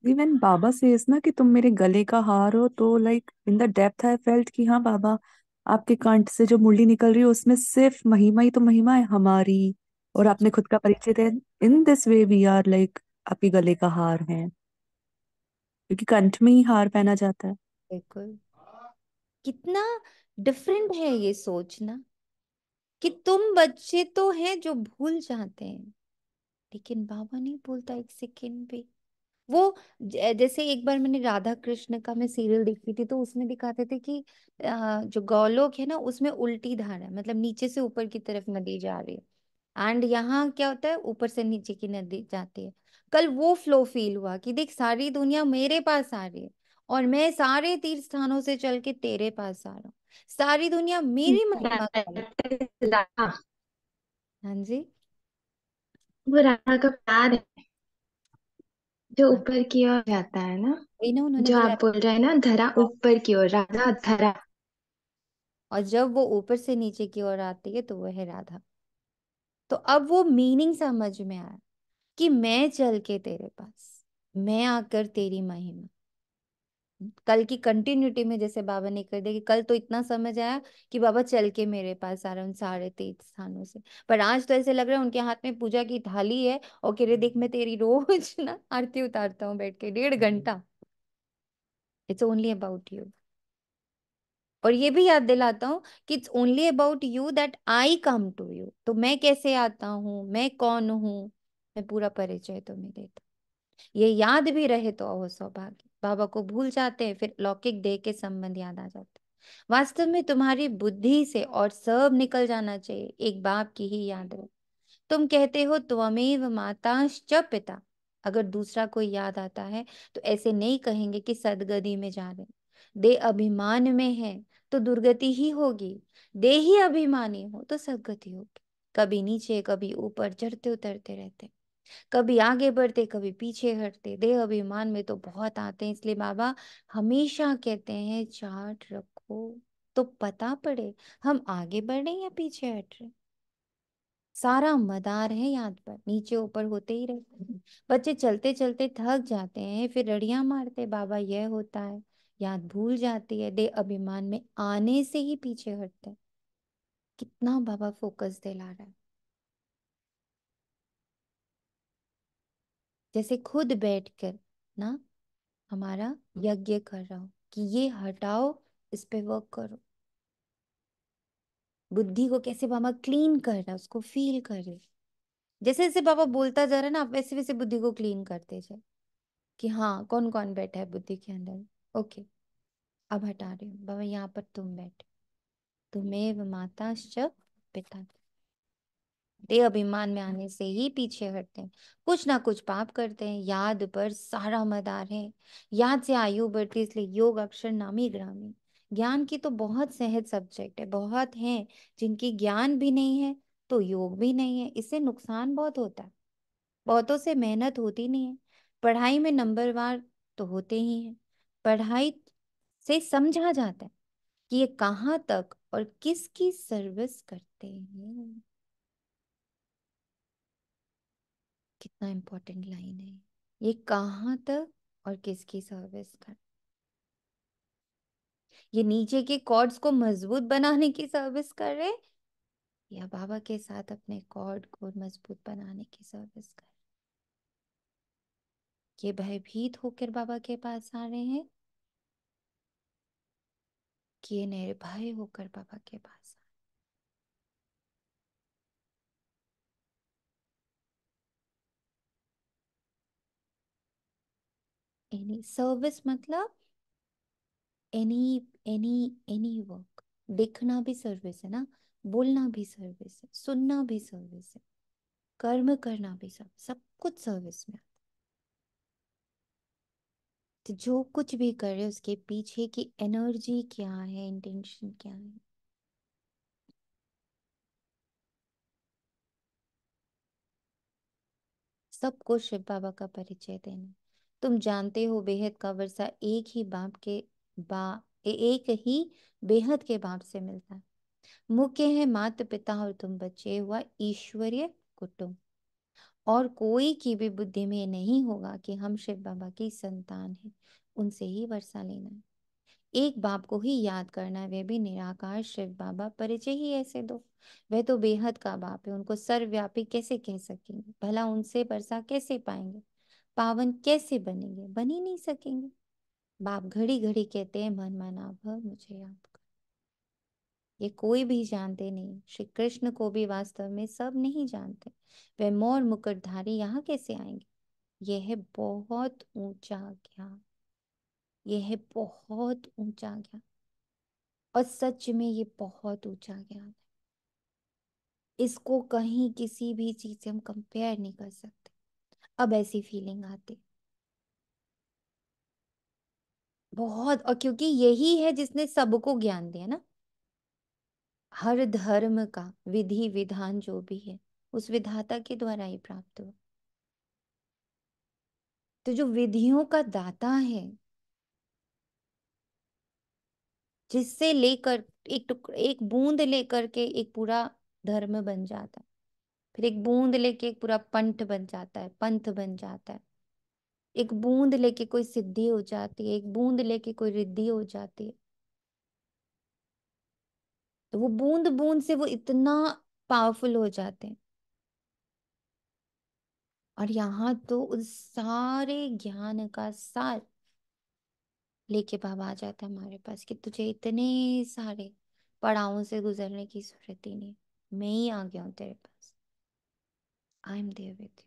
Even Baba says ना कि तुम मेरे गले का हार हो, तो like in the depth I felt कि हाँ बाबा, आपके कंठ से जो मुरली निकल रही है उसमें सिर्फ महिमा ही तो महिमा है हमारी। और सच। आपने खुद का परिचय दिया, in this way we are like आपके गले का हार है, क्योंकि कंठ में ही हार पहना जाता है। बिल्कुल। कितना डिफरेंट है ये सोचना कि तुम बच्चे तो हैं जो भूल जाते हैं, लेकिन बाबा नहीं भूलता एक सेकेंड भी। वो जैसे एक बार मैंने राधा कृष्ण का मैं सीरियल देखी थी, तो उसमें दिखाते थे कि जो गौलोक है ना उसमें उल्टी धारा है, मतलब नीचे से ऊपर की तरफ नदी जा रही है, एंड यहाँ क्या होता है ऊपर से नीचे की नदी जाती है। कल वो फ्लो फील हुआ कि देख सारी दुनिया मेरे पास आ रही है और मैं सारे तीर्थ स्थानों से चल के तेरे पास आ रहा हूँ। सारी दुनिया मेरी महिमा कर रही है। राधा, हाँ जी। वो राधा का प्यार है जो हाँ, ऊपर की ओर जाता है ना। वही ना उन्होंने जो बोला। आप बोल रहे हैं ना, धरा ऊपर की ओर, राधा धरा। और जब वो ऊपर से नीचे की ओर आती है तो वो है राधा। तो अब वो मीनिंग समझ में आया कि मैं चल के तेरे पास, मैं आकर तेरी महिमा। कल की कंटिन्यूटी में जैसे बाबा ने कर दिया कि कल तो इतना समझ आया कि बाबा चल के मेरे पास आ रहे हैं उन सारे तीर्थ स्थानों से, पर आज तो ऐसे लग रहा है उनके हाथ में पूजा की थाली है और कह रहे देख मैं तेरी रोज ना आरती उतारता हूँ बैठ के 1.5 घंटा। It's only about you. और ये भी याद दिलाता हूँ कि it's only about you that I come to you. तो मैं कैसे आता हूँ, मैं कौन हूँ, मैं पूरा परिचय तुम्हें देता हूँ। ये याद भी रहे तो अहो सौभाग्य। बाबा को भूल जाते हैं, फिर लौकिक देह के संबंध याद आ जाते हैं। वास्तव में तुम्हारी बुद्धि से और सब निकल जाना चाहिए, एक बाप की ही याद रहे। तुम कहते हो त्वमेव माताश्च पिता। अगर दूसरा कोई याद आता है तो ऐसे नहीं कहेंगे कि सदगति में जा रहे। दे अभिमान में है तो दुर्गति ही होगी, दे ही अभिमानी हो तो सदगति होगी। कभी नीचे कभी ऊपर चढ़ते उतरते रहते, कभी आगे बढ़ते कभी पीछे हटते। देह अभिमान में तो बहुत आते हैं, इसलिए बाबा हमेशा कहते हैं चार्ट रखो तो पता पड़े हम आगे बढ़ रहे हैं या पीछे हट रहे हैं। सारा मदार है याद पर, नीचे ऊपर होते ही रहते हैं। बच्चे चलते चलते थक जाते हैं, फिर रड़ियां मारते बाबा यह होता है, याद भूल जाती है, दे अभिमान में आने से ही पीछे हटते हैं। कितना बाबा फोकस दिला रहा है, जैसे खुद बैठकर ना हमारा यज्ञ कर रहा हो कि ये हटाओ, इस पे वर्क करो। बुद्धि को कैसे बाबा क्लीन कर रहा है, उसको फील कर रहे। जैसे जैसे बाबा बोलता जा रहा है ना, आप वैसे वैसे बुद्धि को क्लीन करते जाए कि हाँ कौन कौन बैठा है बुद्धि के अंदर। ओके, अब हटा रही हूँ बाबा, यहाँ पर तुम बैठे, तुम्हें माताश्च पिता। ते अभिमान में आने से ही पीछे हटते हैं, कुछ ना कुछ पाप करते हैं, याद पर सारा मदार है। याद से आयु बढ़ती, इसलिए योग अक्षर नामी ग्रामी। ज्ञान की तो बहुत सहज सब्जेक्ट है, बहुत हैं जिनकी ज्ञान भी नहीं है तो योग भी नहीं है, इससे नुकसान बहुत होता है। बहुतों से मेहनत होती नहीं है, पढ़ाई में नंबरवार तो होते ही हैं, पढ़ाई से समझा जाता है कि ये कहाँ तक और किसकी सर्विस करते हैं। कितना इम्पोर्टेंट लाइन है ये, कहाँ तक और किसकी सर्विस कर। ये नीचे के कॉर्ड्स को मजबूत बनाने की सर्विस कर रहे, या बाबा के साथ अपने कॉर्ड को मजबूत बनाने की सर्विस कर। ये भयभीत होकर बाबा के पास आ रहे हैं कि ये निर्भय होकर बाबा के पास आ। एनी सर्विस मतलब एनी एनी एनी वर्क। देखना भी सर्विस है ना, बोलना भी सर्विस है, सुनना भी सर्विस है, कर्म करना भी सब कुछ सर्विस में। तो जो कुछ भी कर रहे उसके पीछे की एनर्जी क्या है, इंटेंशन क्या है। सबको शिव बाबा का परिचय देना। तुम जानते हो बेहद का वर्षा एक ही बाप के एक ही बेहद के बाप से मिलता है। मुख्य है माता पिता और तुम बचे हुआ ईश्वरीय कुटुंब। और कोई की भी बुद्धि में नहीं होगा कि हम शिव बाबा की संतान हैं, उनसे ही वर्षा लेना है। एक बाप को ही याद करना है, वह भी निराकार शिव बाबा। परिचय ही ऐसे दो, वह तो बेहद का बाप है, उनको सर्वव्यापी कैसे कह सकेंगे, भला उनसे वर्षा कैसे पाएंगे, पावन कैसे बनेंगे, बन ही नहीं सकेंगे। बाप घड़ी घड़ी कहते हैं मन मना भव मुझे याद कर। ये कोई भी जानते नहीं, श्री कृष्ण को भी वास्तव में सब नहीं जानते। वह मोर मुकुटधारी यहाँ कैसे आएंगे। यह है बहुत ऊंचा ज्ञान, यह है बहुत ऊंचा ज्ञान, और सच में ये बहुत ऊंचा ज्ञान है। इसको कहीं किसी भी चीज से हम कंपेयर नहीं कर सकते। अब ऐसी फीलिंग आती बहुत, और क्योंकि यही है जिसने सबको ज्ञान दिया ना। हर धर्म का विधि विधान जो भी है उस विधाता के द्वारा ही प्राप्त हुआ। तो जो विधियों का दाता है, जिससे लेकर एक टुकड़ा, एक बूंद लेकर के एक पूरा धर्म बन जाता है, फिर एक बूंद लेके एक पूरा पंथ बन जाता है, पंथ बन जाता है। एक बूंद लेके कोई सिद्धि हो जाती है, एक बूंद लेके कोई रिद्धि हो जाती है। तो वो बूंद बूंद से वो इतना पावरफुल हो जाते हैं। और यहाँ तो उस सारे ज्ञान का सार लेके बाबा आ जाता है हमारे पास कि तुझे इतने सारे पड़ावों से गुजरने की जरूरत ही नहीं, मैं ही आ गया हूँ तेरे पास। I am there with you.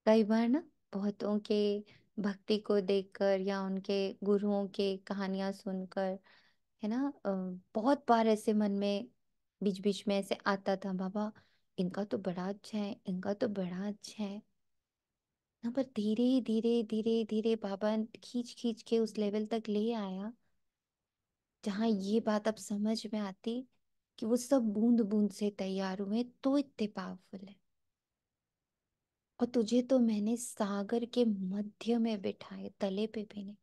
कई बार ना बहुतों के भक्ति को देखकर या उनके गुरुओं के कहानियां सुनकर, है ना, बहुत बार ऐसे मन में बीच बीच में ऐसे आता था, बाबा इनका तो बड़ा अच्छा है, इनका तो बड़ा अच्छा है ना। पर धीरे धीरे धीरे धीरे बाबा खींच खींच के उस लेवल तक ले आया जहाँ ये बात अब समझ में आती कि वो सब बूंद बूंद से तैयार हुए तो इतने पावरफुल है। और तुझे तो मैंने सागर के मध्य में बिठाए, तले पे भी नहीं।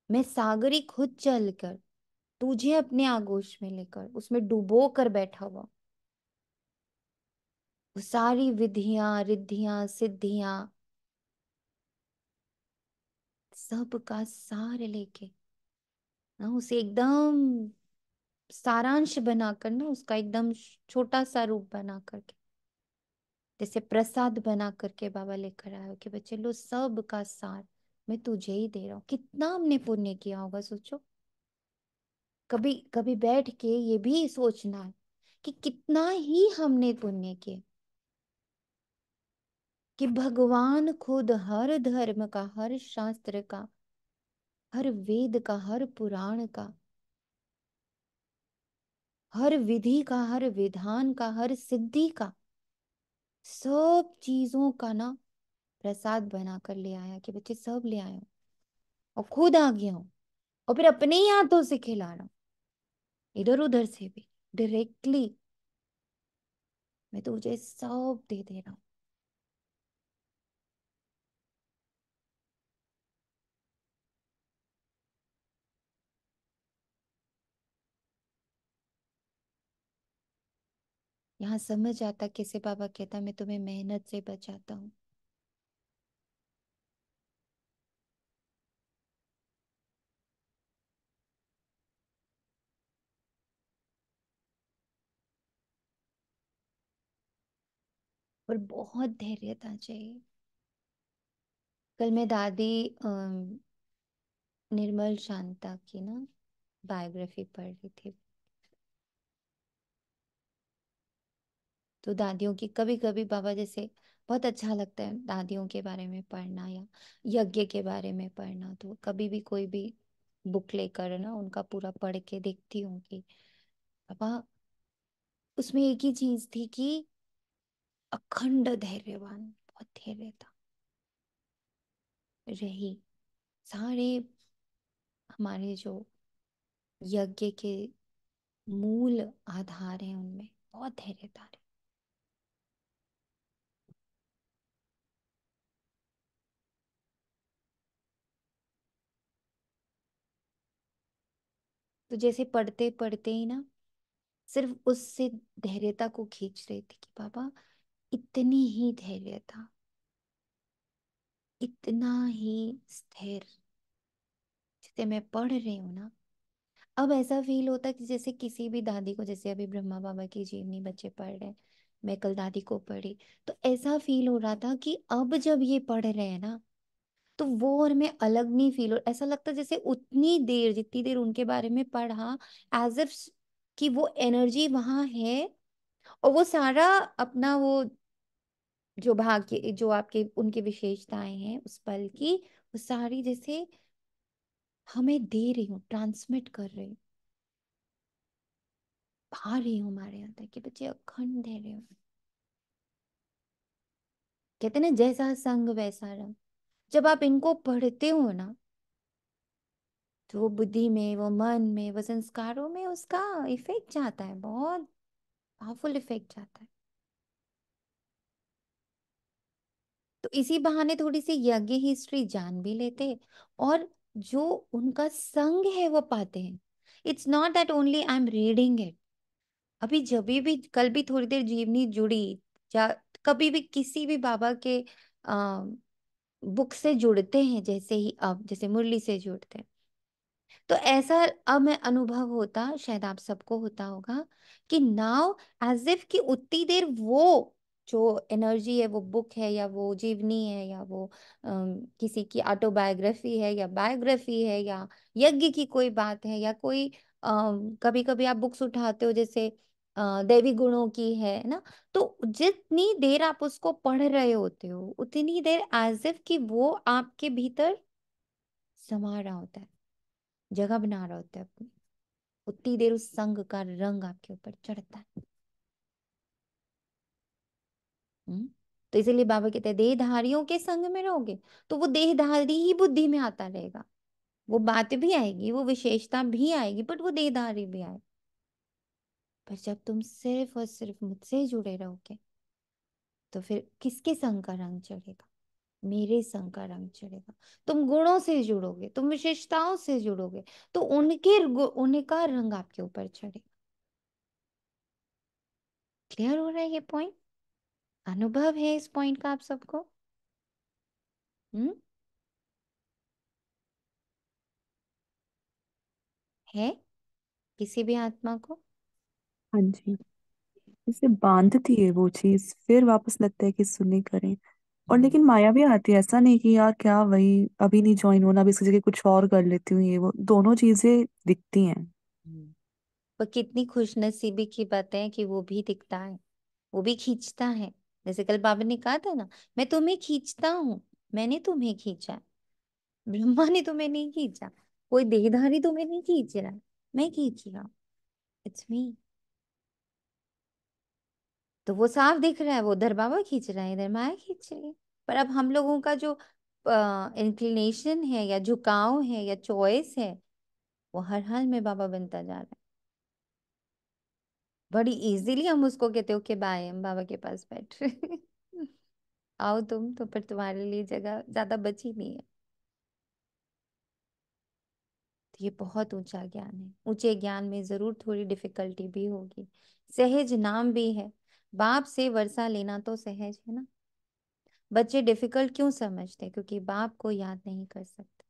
मैं सागर ही खुद चलकर तुझे अपने आगोश में लेकर उसमें डुबो कर बैठा हुआ। वो सारी विधियां रिद्धियां सिद्धियां सब का सार लेके ना उसे एकदम सारांश बनाकर ना उसका एकदम छोटा सा रूप बना करके जैसे प्रसाद बना करके बाबा लेकर आए हो कि बच्चे लो सब का सार मैं तुझे ही दे रहा हूँ। कितना हमने पुण्य किया होगा सोचो। कभी कभी बैठ के ये भी सोचना है कि कितना ही हमने पुण्य किए कि भगवान खुद हर धर्म का हर शास्त्र का हर वेद का हर पुराण का हर विधि का हर विधान का हर सिद्धि का सब चीजों का ना प्रसाद बना कर ले आया कि बच्चे सब ले आए हो और खुद आ गया हूं और फिर अपने ही हाथों से खिला रहा हूं इधर उधर से भी डायरेक्टली मैं तुझे सब दे दे रहा हूं। यहाँ समझ आता कैसे बाबा कहता मैं तुम्हें मेहनत से बचाता हूँ। और बहुत धैर्यता चाहिए। कल मैं दादी निर्मल शांता की ना बायोग्राफी पढ़ रही थी। तो दादियों की कभी कभी बाबा जैसे बहुत अच्छा लगता है दादियों के बारे में पढ़ना या यज्ञ के बारे में पढ़ना। तो कभी भी कोई भी बुक लेकर ना उनका पूरा पढ़ के देखती हूँ कि पापा उसमें एक ही चीज थी कि अखंड धैर्यवान बहुत धैर्य था रही। सारे हमारे जो यज्ञ के मूल आधार हैं उनमें बहुत धैर्यता है। तो जैसे पढ़ते पढ़ते ही ना सिर्फ उससे धैर्यता को खींच रही थी कि बाबा इतनी ही धैर्य था इतना ही स्थिर जिसे मैं पढ़ रही हूँ ना। अब ऐसा फील होता है कि जैसे किसी भी दादी को जैसे अभी ब्रह्मा बाबा की जीवनी बच्चे पढ़ रहे हैं मैं कल दादी को पढ़ी तो ऐसा फील हो रहा था कि अब जब ये पढ़ रहे हैं ना तो वो और मैं अलग नहीं फील हो ऐसा लगता जैसे उतनी देर जितनी देर उनके बारे में पढ़ा एज इफ कि वो एनर्जी वहां है और वो सारा अपना वो जो भाग्य जो आपके उनकी विशेषताएं हैं उस पल की वो सारी जैसे हमें दे रही हूँ ट्रांसमिट कर रही हूँ भा रही हूँ हमारे अंदर कि बच्चे अखंड दे रहे हो। कहते ना जैसा संग वैसा रंग। जब आप इनको पढ़ते हो ना तो वो बुद्धि में वो मन में वो संस्कारों में उसका इफेक्ट जाता है बहुत पावरफुल इफेक्ट जाता है। तो इसी बहाने थोड़ी सी यज्ञ हिस्ट्री जान भी लेते और जो उनका संग है वो पाते हैं। It's not that only I am reading it. अभी जब भी कल भी थोड़ी देर जीवनी जुड़ी या कभी भी किसी भी बाबा के बुक से जुड़ते हैं जैसे ही अब जैसे मुरली से जुड़ते हैं तो ऐसा अब मैं अनुभव होता शायद आप सबको होता होगा कि नाउ एज इफ कि उतनी देर वो जो एनर्जी है वो बुक है या वो जीवनी है या वो किसी की ऑटोबायोग्राफी है या बायोग्राफी है या यज्ञ की कोई बात है या कोई कभी कभी आप बुक्स उठाते हो जैसे दैवी गुणों की है ना। तो जितनी देर आप उसको पढ़ रहे होते हो उतनी देर एज इफ कि वो आपके भीतर समा रहा होता है जगह बना रहा होता है अपनी। उतनी देर उस संग का रंग आपके ऊपर चढ़ता है। हम्म। तो इसीलिए बाबा कहते हैं देहधारियों के संग में रहोगे तो वो देहधारी ही बुद्धि में आता रहेगा। वो बात भी आएगी वो विशेषता भी आएगी बट वो देहधारी भी आए। पर जब तुम सिर्फ और सिर्फ मुझसे जुड़े रहोगे तो फिर किसके संग का रंग चढ़ेगा। मेरे संग का रंग चढ़ेगा। तुम गुणों से जुड़ोगे तुम विशेषताओं से जुड़ोगे तो उनका रंग आपके ऊपर चढ़ेगा। क्लियर हो रहा है ये पॉइंट। अनुभव है इस पॉइंट का आप सबको? हम्म, है किसी भी आत्मा को? हाँ जी। जैसे बांधती है वो चीज, फिर वापस लगता है कि सुने करें। और हम्म, लेकिन माया भी आती है, ऐसा नहीं कि यार क्या वही अभी नहीं ज्वाइन होना, अभी इसकी जगह कुछ और कर लेती हूँ, ये वो दोनों चीजें दिखती हैं। हम्म। पर कितनी खुशनसीबी की बात है कि वो भी दिखता है, वो भी खींचता है। जैसे कल बाबा ने कहा था ना, मैं तुम्हें खींचता हूँ, मैंने तुम्हें खींचा, ब्रह्मा ने तुम्हें नहीं खींचा, कोई देहधारी तुम्हें नहीं खींच रहा है, मैं खींच रहा हूँ, इट्स मी। तो वो साफ दिख रहा है, वो उधर बाबा खींच रहा है, इधर माया खींच रही है। पर अब हम लोगों का जो इंक्लिनेशन है या झुकाव है या चॉइस है, वो हर हाल में बाबा बनता जा रहा है। बड़ी इजीली हम उसको कहते हो कि बाय, हम बाबा के पास बैठ रहे आओ तुम, तो फिर तुम्हारे लिए जगह ज्यादा बची नहीं है। तो ये बहुत ऊंचा ज्ञान है। ऊंचे ज्ञान में जरूर थोड़ी डिफिकल्टी भी होगी। सहज नाम भी है, बाप से वर्षा लेना तो सहज है ना। बच्चे डिफिकल्ट क्यों समझते? क्योंकि बाप को याद नहीं कर सकते।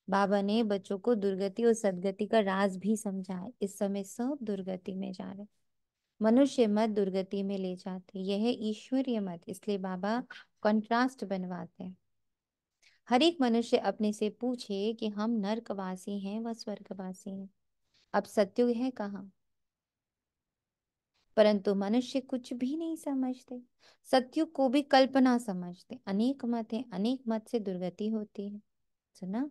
बाबा ने बच्चों को दुर्गति और सदगति का राज भी समझाया। इस समय सब दुर्गति में जा रहे, मनुष्य मत दुर्गति में ले जाते, यह है ईश्वरीय मत। इसलिए बाबा कंट्रास्ट बनवाते हैं। हर एक मनुष्य अपने से पूछे कि हम नरकवासी हैं व स्वर्गवासी हैं, अब सत्युग है कहाँ? परंतु मनुष्य कुछ भी नहीं समझते, सत्युग को भी कल्पना समझते। अनेक मत है, अनेक मत से दुर्गति होती है। सुना?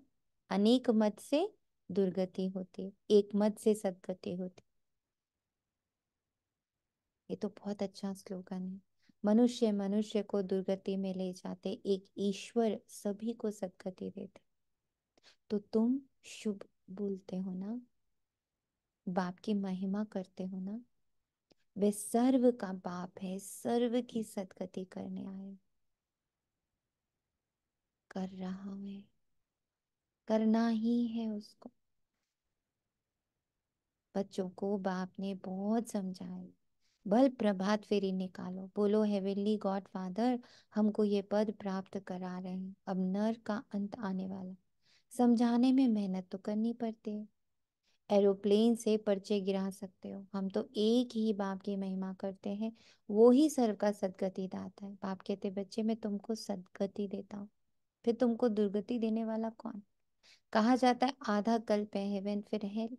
अनेक मत से दुर्गति होती है, एक मत से सदगति होती। ये तो बहुत अच्छा स्लोगन है। मनुष्य मनुष्य को दुर्गति में ले जाते, एक ईश्वर सभी को सदगति देते। तो तुम शुभ बोलते हो ना, बाप की महिमा करते हो ना, वे सर्व का बाप है, सर्व की सदगति करने आए। कर रहा है, करना ही है उसको। बच्चों को बाप ने बहुत समझाया। बल प्रभात फेरी निकालो, बोलो हेवेनली गॉड फादर, हमको ये पद प्राप्त करा रहे हैं, अब नर का अंत आने वाला। समझाने में मेहनत तो करनी पड़ती है। एरोप्लेन से पर्चे गिरा सकते हो, हम तो एक ही बाप की महिमा करते हैं, वो ही सर्व का सदगति दाता है। बाप कहते बच्चे मैं तुमको सदगति देता हूँ, फिर तुमको दुर्गति देने वाला कौन? कहा जाता है आधा कल्प है हेवन फिर हेल।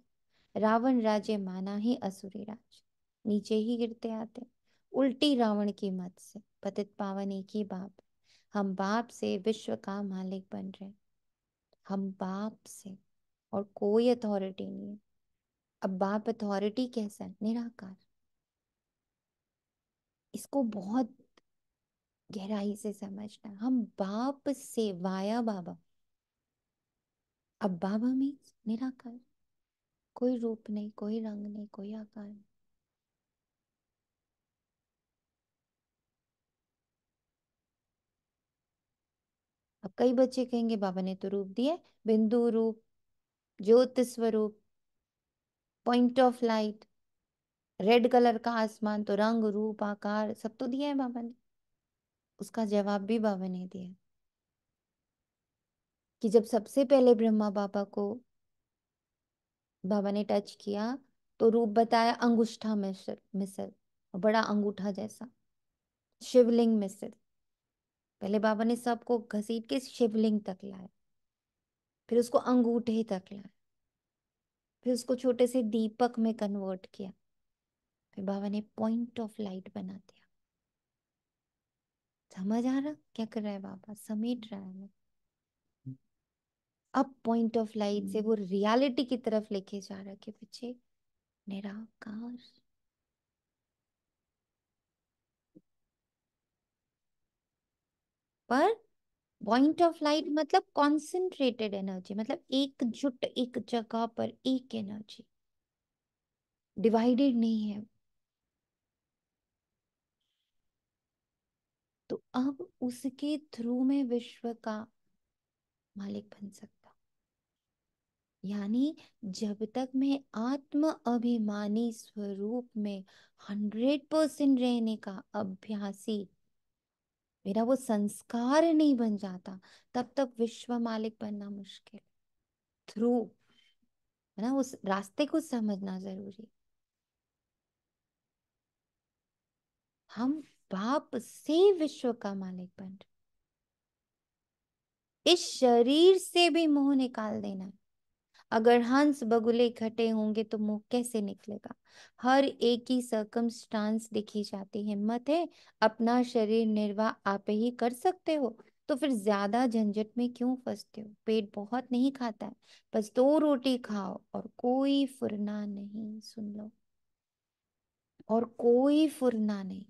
रावण राज्य माना ही असुरी राज, नीचे ही गिरते आते। उल्टी रावण की मत से पतित पावन एक ही बाप। हम बाप से विश्व का मालिक बन रहे, हम बाप से, और कोई अथॉरिटी नहीं है। अब बाप अथॉरिटी कैसा है? निराकार। इसको बहुत गहराई से समझना है। हम बाप से वाया बाबा। अब बाबा मीन्स निराकार, कोई रूप नहीं, कोई रंग नहीं, कोई आकार नहीं। अब कई बच्चे कहेंगे बाबा ने तो रूप दिए, बिंदु रूप, ज्योत स्वरूप, point of light, red colour का आसमान, तो रंग रूप आकार सब तो दिया है बाबा ने। उसका जवाब भी बाबा ने दिया कि जब सबसे पहले ब्रह्मा बाबा को बाबा ने टच किया, तो रूप बताया अंगुष्ठा मिसल मिसल, बड़ा अंगूठा जैसा, शिवलिंग मिसल। पहले बाबा ने सबको घसीट के शिवलिंग तक लाया, फिर उसको अंगूठे तक लाया, फिर उसको छोटे से दीपक में कन्वर्ट किया, फिर बाबा ने पॉइंट ऑफ लाइट बना दिया। समझ आ रहा क्या कर रहा है बाबा? समेट रहा है। अब पॉइंट ऑफ लाइट से वो रियलिटी की तरफ लेके जा रहा है कि बच्चे निराकार। पर पॉइंट ऑफ लाइट मतलब कॉन्सेंट्रेटेड एनर्जी, मतलब एकजुट एक जगह पर एक एनर्जी, डिवाइडेड नहीं है। तो अब उसके थ्रू में विश्व का मालिक बन सकता। यानी जब तक मैं आत्म अभिमानी स्वरूप में 100% रहने का अभ्यासी मेरा वो संस्कार नहीं बन जाता, तब तक विश्व मालिक बनना मुश्किल। थ्रू, है ना, उस रास्ते को समझना जरूरी। हम बाप से विश्व का मालिक बन रहे, इस शरीर से भी मोह निकाल देना है। अगर हंस बगुले इकट्ठे होंगे तो मुंह कैसे निकलेगा? हर एक की सर्कमस्टांस देखी जाती। हिम्मत है अपना शरीर निर्वाह आप ही कर सकते हो, तो फिर ज्यादा झंझट में क्यों फंसते हो? पेट बहुत नहीं खाता है, बस 2 रोटी खाओ और कोई फुरना नहीं। सुन लो, और कोई फुरना नहीं।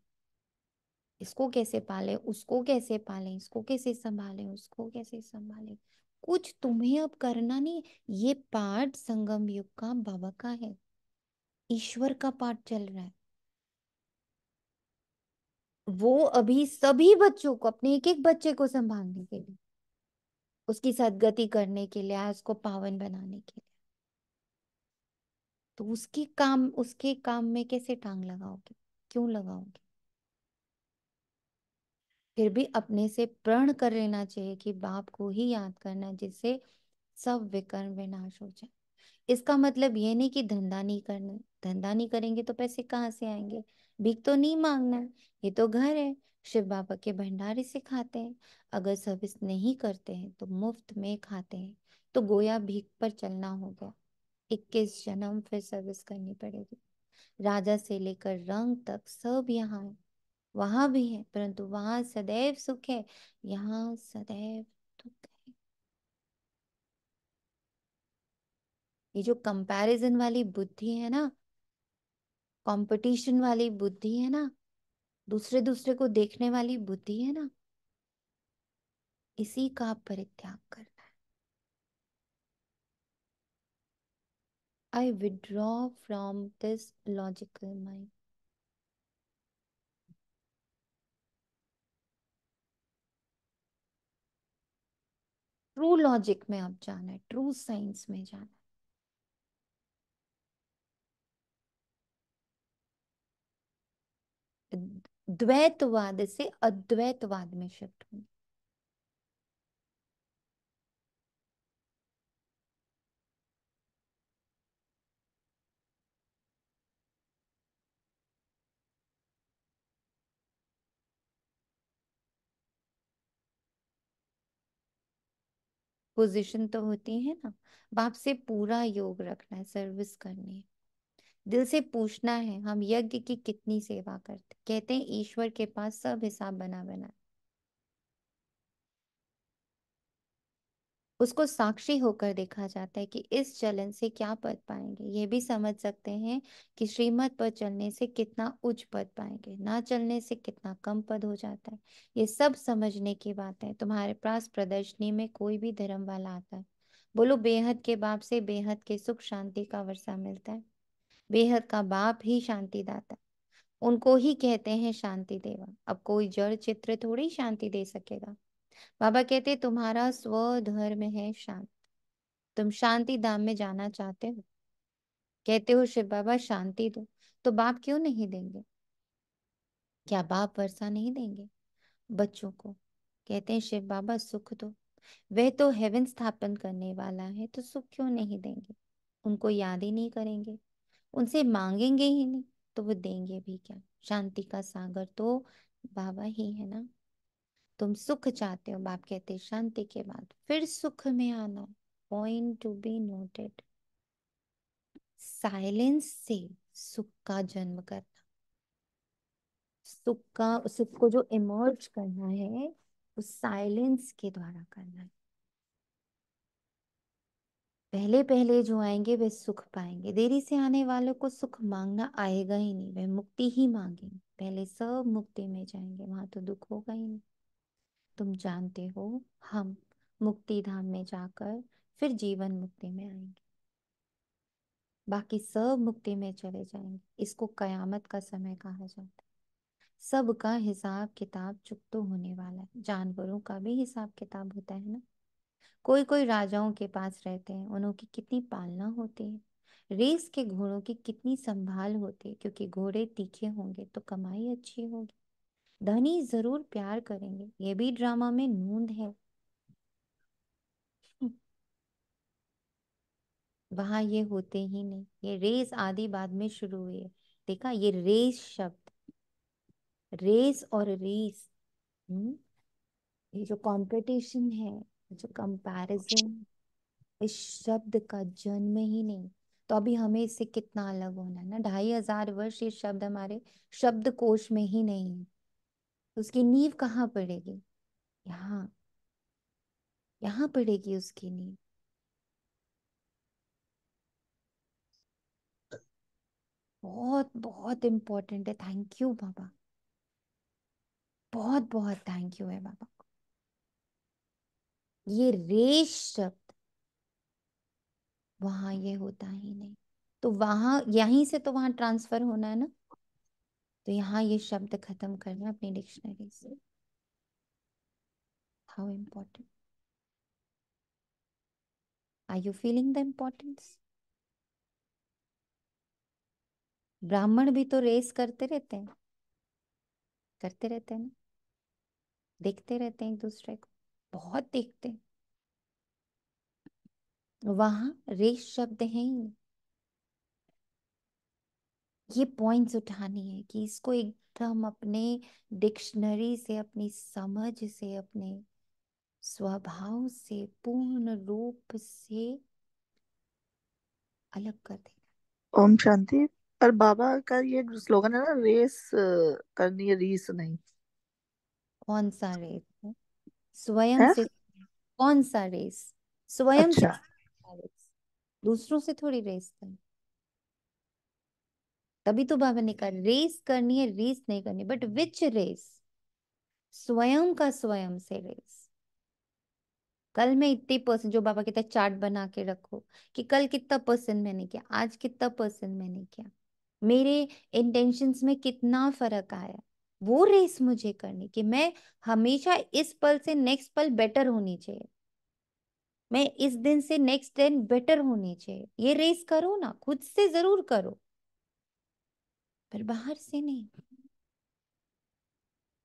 इसको कैसे पाले, उसको कैसे पाले, इसको कैसे संभाले, उसको कैसे संभाले, कुछ तुम्हें अब करना नहीं। ये पाठ संगम युग का बाबा का है, ईश्वर का पाठ चल रहा है। वो अभी सभी बच्चों को, अपने एक एक बच्चे को संभालने के लिए, उसकी सदगति करने के लिए, उसको पावन बनाने के लिए, तो उसके काम में कैसे टांग लगाओगे? क्यों लगाओगे? फिर भी अपने से प्रण कर लेना चाहिए कि बाप को ही याद करना है, जिससे सब विकर्म विनाश हो जाए। इसका मतलब ये नहीं कि धंधा नहीं करना है। धंधा नहीं करेंगे तो पैसे कहाँ से आएंगे? भीख तो नहीं मांगना है, ये तो घर है, शिव बाबा के भंडारे से खाते हैं। अगर सर्विस नहीं करते हैं तो मुफ्त में खाते हैं, तो गोया भीख पर चलना होगा। 21 जन्म फिर सर्विस करनी पड़ेगी। राजा से लेकर रंग तक सब यहाँ है, वहां भी है, परंतु वहां सदैव सुख है, यहाँ सदैव दुख है। ये जो कंपैरिजन वाली बुद्धि है ना, कंपटीशन वाली बुद्धि है ना, दूसरे दूसरे को देखने वाली बुद्धि है ना, इसी का परित्याग करना है। आई withdraw from this logical mind. True logic में अब जाना है, ट्रू साइंस में जाना है। द्वैतवाद से अद्वैतवाद में शिफ्ट होना। पोजीशन तो होती है ना, बाप से पूरा योग रखना है, सर्विस करनी है, दिल से पूछना है हम यज्ञ की कितनी सेवा करते। कहते हैं ईश्वर के पास सब हिसाब बना बना, उसको साक्षी होकर देखा जाता है कि इस चलन से क्या पद पाएंगे। ये भी समझ सकते हैं कि श्रीमत पर चलने से कितना उच्च पद पाएंगे, ना चलने से कितना कम पद हो जाता है। ये सब समझने की बात है। तुम्हारे पास प्रदर्शनी में कोई भी धर्म वाला आता है, बोलो बेहद के बाप से बेहद के सुख शांति का वर्षा मिलता है। बेहद का बाप ही शांति दाता है, उनको ही कहते हैं शांति देवा। अब कोई जड़ चित्र थोड़ी शांति दे सकेगा। बाबा कहते तुम्हारा स्वधर्म है शांत, तुम शांति धाम में जाना चाहते हो, कहते हो शिव बाबा शांति दो, तो बाप क्यों नहीं देंगे? क्या बाप वर्षा नहीं देंगे बच्चों को? कहते हैं शिव बाबा सुख दो, वह तो हेवन स्थापन करने वाला है, तो सुख क्यों नहीं देंगे? उनको याद ही नहीं करेंगे, उनसे मांगेंगे ही नहीं, तो वो देंगे भी क्या? शांति का सागर तो बाबा ही है ना। तुम सुख चाहते हो, बाप कहते हैं शांति के बाद फिर सुख में आना। Point to be noted, silence से सुख का जन्म करना, सुख को जो इमर्ज करना है वो साइलेंस के द्वारा करना है। पहले पहले जो आएंगे वे सुख पाएंगे, देरी से आने वालों को सुख मांगना आएगा ही नहीं, वे मुक्ति ही मांगेंगे। पहले सब मुक्ति में जाएंगे, वहां तो दुख होगा ही नहीं। तुम जानते हो हम मुक्ति धाम में जाकर फिर जीवन मुक्ति में आएंगे, बाकी सब मुक्ति में चले जाएंगे। इसको कयामत का समय कहा जाता है। सबका हिसाब किताब चुक तो होने वाला है। जानवरों का भी हिसाब किताब होता है ना। कोई कोई राजाओं के पास रहते हैं, उनकी कितनी पालना होती है। रेस के घोड़ों की कितनी संभाल होती है, क्योंकि घोड़े तीखे होंगे तो कमाई अच्छी होगी। धनी जरूर प्यार करेंगे, ये भी ड्रामा में नूंद है। वहां ये होते ही नहीं, ये रेस आदि बाद में शुरू हुई है। देखा, ये रेस शब्द, रेस और रेस, ये जो कंपटीशन है, जो कंपैरिजन, इस शब्द का जन्म ही नहीं। तो अभी हमें इससे कितना अलग होना है ना, 2500 वर्ष ये शब्द हमारे शब्दकोश में ही नहीं है। तो उसकी नींव कहाँ पड़ेगी? यहाँ, यहाँ पड़ेगी उसकी नींव। बहुत बहुत इम्पोर्टेंट है। थैंक यू बाबा, बहुत बहुत थैंक यू है बाबा। ये रेश शब्द, वहां ये होता ही नहीं। तो वहां, यहीं से तो वहां ट्रांसफर होना है ना, तो यहाँ ये शब्द खत्म करना अपनी डिक्शनरी से। How important, are you feeling the importance? ब्राह्मण भी तो रेस करते रहते हैं, करते रहते हैं ना, देखते रहते हैं एक दूसरे को, बहुत देखते हैं। वहां रेस शब्द है ही नहीं। ये पॉइंट्स उठानी है कि इसको एकदम अपने डिक्शनरी से, अपनी समझ से, अपने स्वभाव से पूर्ण रूप से अलग कर देना। ओम शांति। और बाबा का ये स्लोगन है ना, रेस करनी है, रीस नहीं। कौन सा रेस है? स्वयं है। से। कौन सा रेस? स्वयं से अच्छा। रेस, दूसरों से थोड़ी रेस कर। तभी तो बाबा ने कहा रेस करनी है, रेस नहीं करनी, बट विच रेस? स्वयं का स्वयं से रेस। कल मैं इतने परसेंट, जो बाबा कहता है चार्ट बना के रखो, कि कल कितना परसेंट मैंने किया, आज कितना परसेंट मैंने किया, मेरे इंटेंशंस में कितना फर्क आया, वो रेस मुझे करनी कि मैं हमेशा इस पल से नेक्स्ट पल बेटर होनी चाहिए, मैं इस दिन से नेक्स्ट दिन बेटर होनी चाहिए। ये रेस करो ना, खुद से जरूर करो, पर बाहर से नहीं।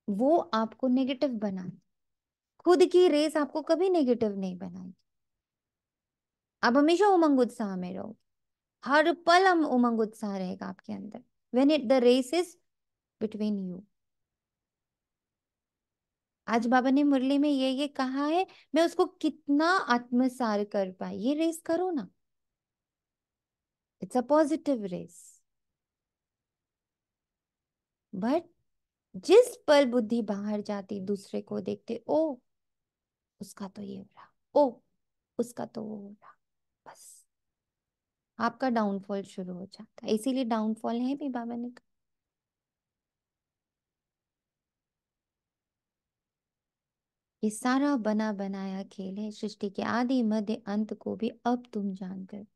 वो आपको नेगेटिव बनाए, खुद की रेस आपको कभी नेगेटिव नहीं बनाएगी। आप हमेशा उमंग उत्साह में रहो, हर पल हम उमंग उत्साह रहेगा आपके अंदर। When it the race is between you. आज बाबा ने मुरली में ये कहा है, मैं उसको कितना आत्मसार कर पाई, ये रेस करो ना, it's a positive race. But जिस पल बुद्धि बाहर जाती, दूसरे को देखते, ओ उसका तो ये हो रहा, ओ उसका तो वो हो रहा, बस आपका डाउनफॉल शुरू हो जाता है। इसीलिए डाउनफॉल है भी बाबा ने कहा। ये सारा बना बनाया खेल है, सृष्टि के आदि मध्य अंत को भी अब तुम जान कर।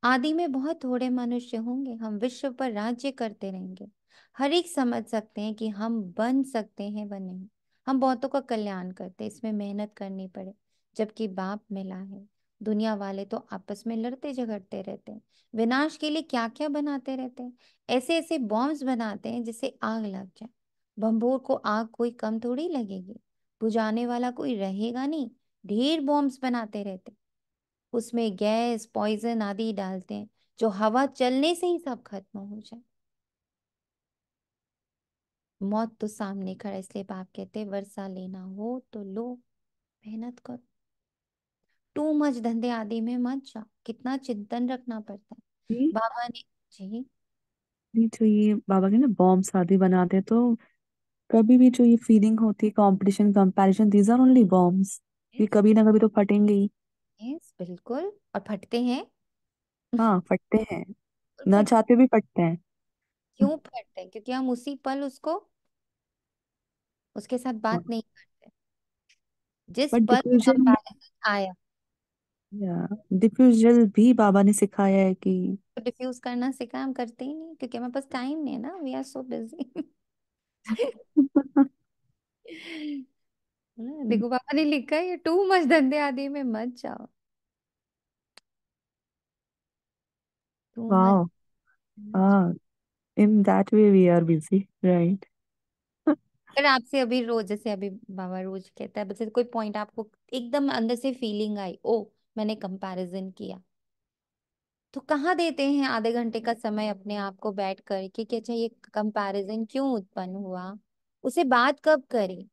आदि में बहुत थोड़े मनुष्य होंगे, हम विश्व पर राज्य करते रहेंगे। हर एक समझ सकते हैं कि हम बन सकते हैं व नहीं। हम बहुतों का कल्याण करते, इसमें मेहनत करनी पड़े, जबकि बाप मिला है। दुनिया वाले तो आपस में लड़ते झगड़ते रहते हैं, विनाश के लिए क्या क्या बनाते रहते हैं। ऐसे ऐसे बॉम्ब्स बनाते हैं जिससे आग लग जाए। बम्बोर को आग कोई कम थोड़ी लगेगी, बुझाने वाला कोई रहेगा नहीं। ढेर बॉम्ब्स बनाते रहते, उसमें गैस पॉइजन आदि डालते हैं, जो हवा चलने से ही सब खत्म हो जाए। मौत तो सामने खड़ा, इसलिए बाप कहते हैं वर्षा लेना हो तो लो, मेहनत करो, टू मच धंधे आदि में मत जाओ। कितना चिंतन रखना पड़ता है जी। बाबा ने जी। नहीं, जो ये बाबा के ना बॉम्ब शादी बनाते हैं, तो कभी भी जो ये फीलिंग होती है competition comparison, these are only bombs. ये यस, कभी ना कभी तो फटेंगे ही। यस बिल्कुल, और फटते हैं। हाँ, फटते हैं, बिल्कुल ना फट, चाहते भी फटते हैं। क्यों फटते हैं? क्योंकि हम उसी पल उसको, उसके साथ बात नहीं करते, जिस बट पल डिफ्यूजन, कंपैरिजन आया। या डिफ्यूजल भी बाबा ने सिखाया है कि तो डिफ्यूज करना सिखा, हम करते ही नहीं क्योंकि हमारे पास टाइम नहीं है ना, वी आर सो बिजी। देखो पापा ने लिखा है, ये टू मच धंधे आदि में मत जाओ, टू मच वाह। मत हाँ, in that way we are busy, right. अगर आपसे अभी रोज, जैसे अभी बाबा रोज कहता है, बस कोई पॉइंट आपको एकदम अंदर से फीलिंग आई, ओ मैंने कंपैरिजन किया, तो कहाँ देते हैं आधे घंटे का समय अपने आप को बैठ कर कि अच्छा ये कंपैरिजन क्यों उत्पन्न हुआ, उसे बात कब करें,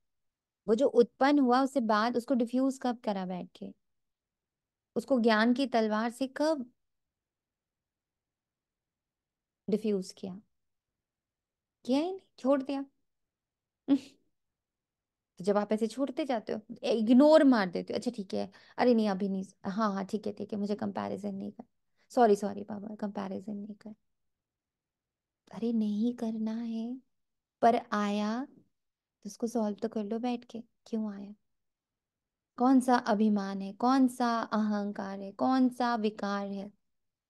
वो जो उत्पन्न हुआ उसे बात, उसको डिफ्यूज कब करा बैठ के, उसको ज्ञान की तलवार से कब डिफ्यूज किया, किया ही नहीं, छोड़ दिया। तो जब आप ऐसे छोड़ते जाते हो, इग्नोर मार देते हो, अच्छा ठीक है, अरे नहीं अभी नहीं, हाँ हाँ ठीक है ठीक है, मुझे कंपैरिजन नहीं कर, सॉरी सॉरी बाबा कंपैरिजन नहीं कर, अरे नहीं करना है, पर आया तो उसको सॉल्व तो कर लो बैठ के, क्यों आया, कौन सा अभिमान है, कौन सा अहंकार है, कौन सा विकार है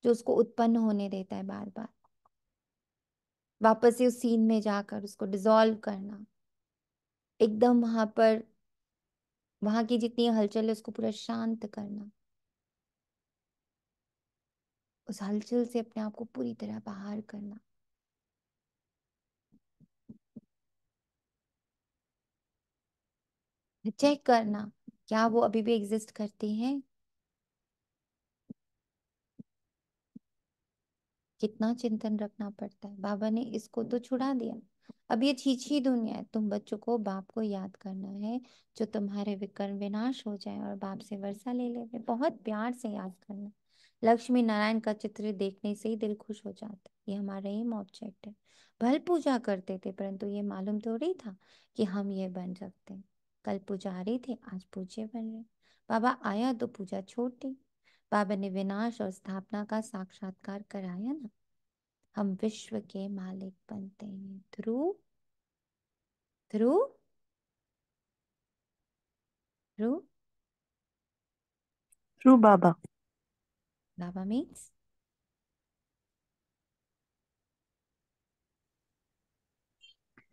जो उसको उत्पन्न होने देता है बार बार, वापस से उस सीन में जाकर उसको डिसॉल्व करना, एकदम वहां पर, वहां की जितनी हलचल है उसको पूरा शांत करना, उस हलचल से अपने आप को पूरी तरह बाहर करना, चेक करना क्या वो अभी भी एग्जिस्ट करती हैं, कितना चिंतन रखना पड़ता है। बाबा ने इसको तो छुड़ा दिया, अब ये छीछी दुनिया है, तुम बच्चों को बाप को याद करना है, जो तुम्हारे विकर्म विनाश हो जाए और बाप से वर्षा ले ले, बहुत प्यार से याद करना। लक्ष्मी नारायण का चित्र देखने से ही दिल खुश हो जाता है, ये हमारा एम ऑब्जेक्ट है। भल पूजा करते थे, परंतु ये मालूम तो नहीं था कि हम ये बन सकते हैं, कल पुजारी थे आज पूज्य बन रहे। बाबा आया तो पूजा छोड़ दी, बाबा ने विनाश और स्थापना का साक्षात्कार कराया ना, हम विश्व के मालिक बनते हैं थ्रू, थ्रू, थ्रू, ट्रू बाबा। बाबा मीन्स,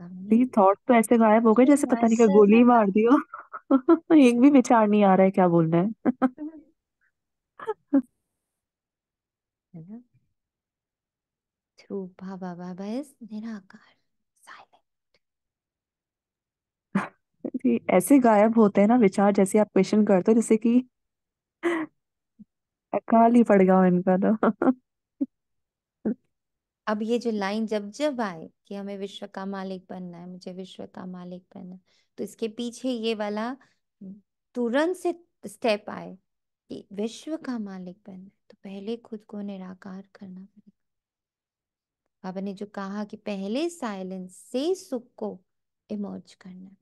बाबा ये मीन्स थॉट तो ऐसे गायब हो गए जैसे पता नहीं क्या मास्टर गोली बाबा। मार दियो। एक भी विचार नहीं आ रहा है क्या बोलना है। है ना, थ्रू बाबा, बाबा इज निराकार, साइलेंट। ये ऐसे गायब होते हैं ना विचार, जैसे आप क्वेश्चन करते हो, जैसे कि अकाल ही पड़ गया हो इनका तो। अब ये जो लाइन जब जब आए कि हमें विश्व का मालिक बनना है, मुझे विश्व का मालिक बनना है, तो इसके पीछे ये वाला तुरंत से स्टेप आए कि विश्व का मालिक बनना है तो पहले खुद को निराकार करना पड़ेगा। बाबा ने जो कहा कि पहले साइलेंस से सुख को इमर्ज करना है,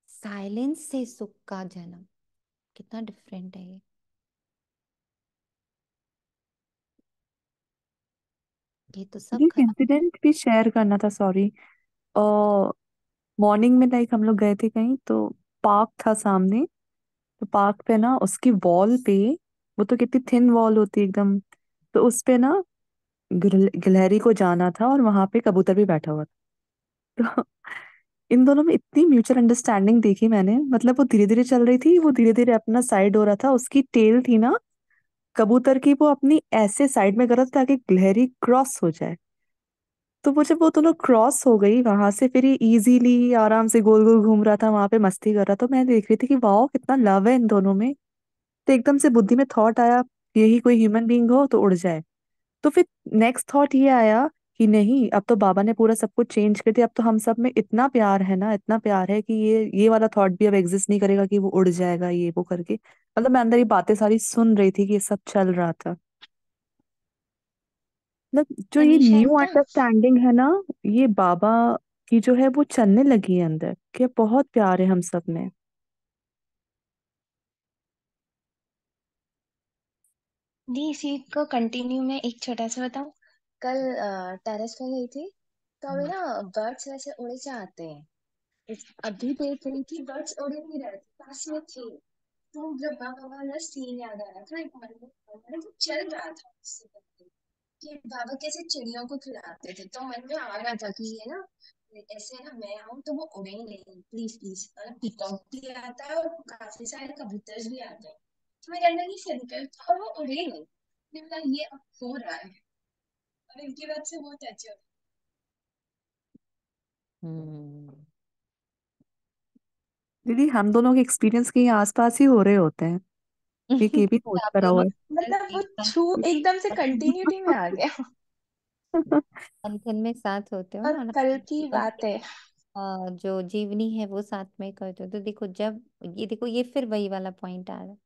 साइलेंस से सुख का जन्म, कितना डिफरेंट है ये तो सब एक खत्म। इंसिडेंट भी शेयर करना था, सॉरी। मॉर्निंग में लाइक हम लोग गए थे कहीं, तो पार्क था सामने। तो पार्क पे ना उसकी वॉल पे, वो तो कितनी थिन वॉल होती है एकदम, तो उस पे ना गिलहरी को जाना था और वहां पे कबूतर भी बैठा हुआ था। तो इन दोनों में इतनी म्यूचुअल अंडरस्टैंडिंग देखी मैंने, मतलब वो धीरे धीरे चल रही थी, वो धीरे धीरे अपना साइड हो रहा था, उसकी टेल थी ना कबूतर की, वो अपनी ऐसे साइड में कर रहा था ताकि गिलहरी क्रॉस हो जाए। तो वो जब वो दोनों क्रॉस हो गई वहां से, फिर ये इजीली आराम से गोल गोल घूम रहा था वहां पे, मस्ती कर रहा था, तो मैं देख रही थी कि वाह कितना लव है इन दोनों में। तो एकदम से बुद्धि में थॉट आया, यही कोई ह्यूमन बीइंग हो तो उड़ जाए। तो फिर नेक्स्ट थॉट ये आया कि नहीं, अब तो बाबा ने पूरा सब कुछ चेंज कर दिया, अब तो हम सब में इतना प्यार है ना, इतना प्यार है कि ये वाला थॉट भी अब एग्जिस्ट नहीं करेगा कि वो उड़ जाएगा ये वो करके। मतलब मैं अंदर ये बातें सारी सुन रही थी कि ये सब चल रहा था। मतलब जो ये मनीषा न्यू अंकल। अंडरस्टैंडिंग है ना, ये बाबा की जो है वो चलने लगी है अंदर, कि बहुत प्यार है हम सब में। दी इसी को कंटिन्यू में एक छोटा सा बताऊं। कल टेरेस पे गई थी, तो अभी ना बर्ड्स वैसे उड़े से आते हैं। अभी देख रही थी बर्ड्स उड़ नहीं रहे थे, पास में थे। तो जब बाबा वाला सीन याद आ रहा था, एक मन में वो चल रहा था उससे पहले, कि बाबा कैसे चिड़ियों को खिलाते थे, तो मन में आ रहा था कि ये ना ऐसे ना मैं आऊं तो वो उड़े ही नहीं, प्लीज प्लीज। और पीकॉक भी आता है और काफी सारे कबूतर भी आते हैं, तो मैं कहने लगी सिंपल, और वो उड़े ही नहीं। मैंने बोला ये अब हो रहा है, और इनकी बात से बहुत अच्छा। हम्म, दीदी हम दोनों के एक्सपीरियंस कहीं आसपास ही हो रहे होते हैं। ये भी नोट आप करा हुआ दोनों है। मतलब वो छू एकदम से कंटिन्यूटी में आ गया। मंथन में साथ होते हो और ना, और कल की बात है। जो जीवनी है वो साथ में करते हो, तो देखो जब ये देखो ये फिर वही वाला पॉइंट आ रहा है।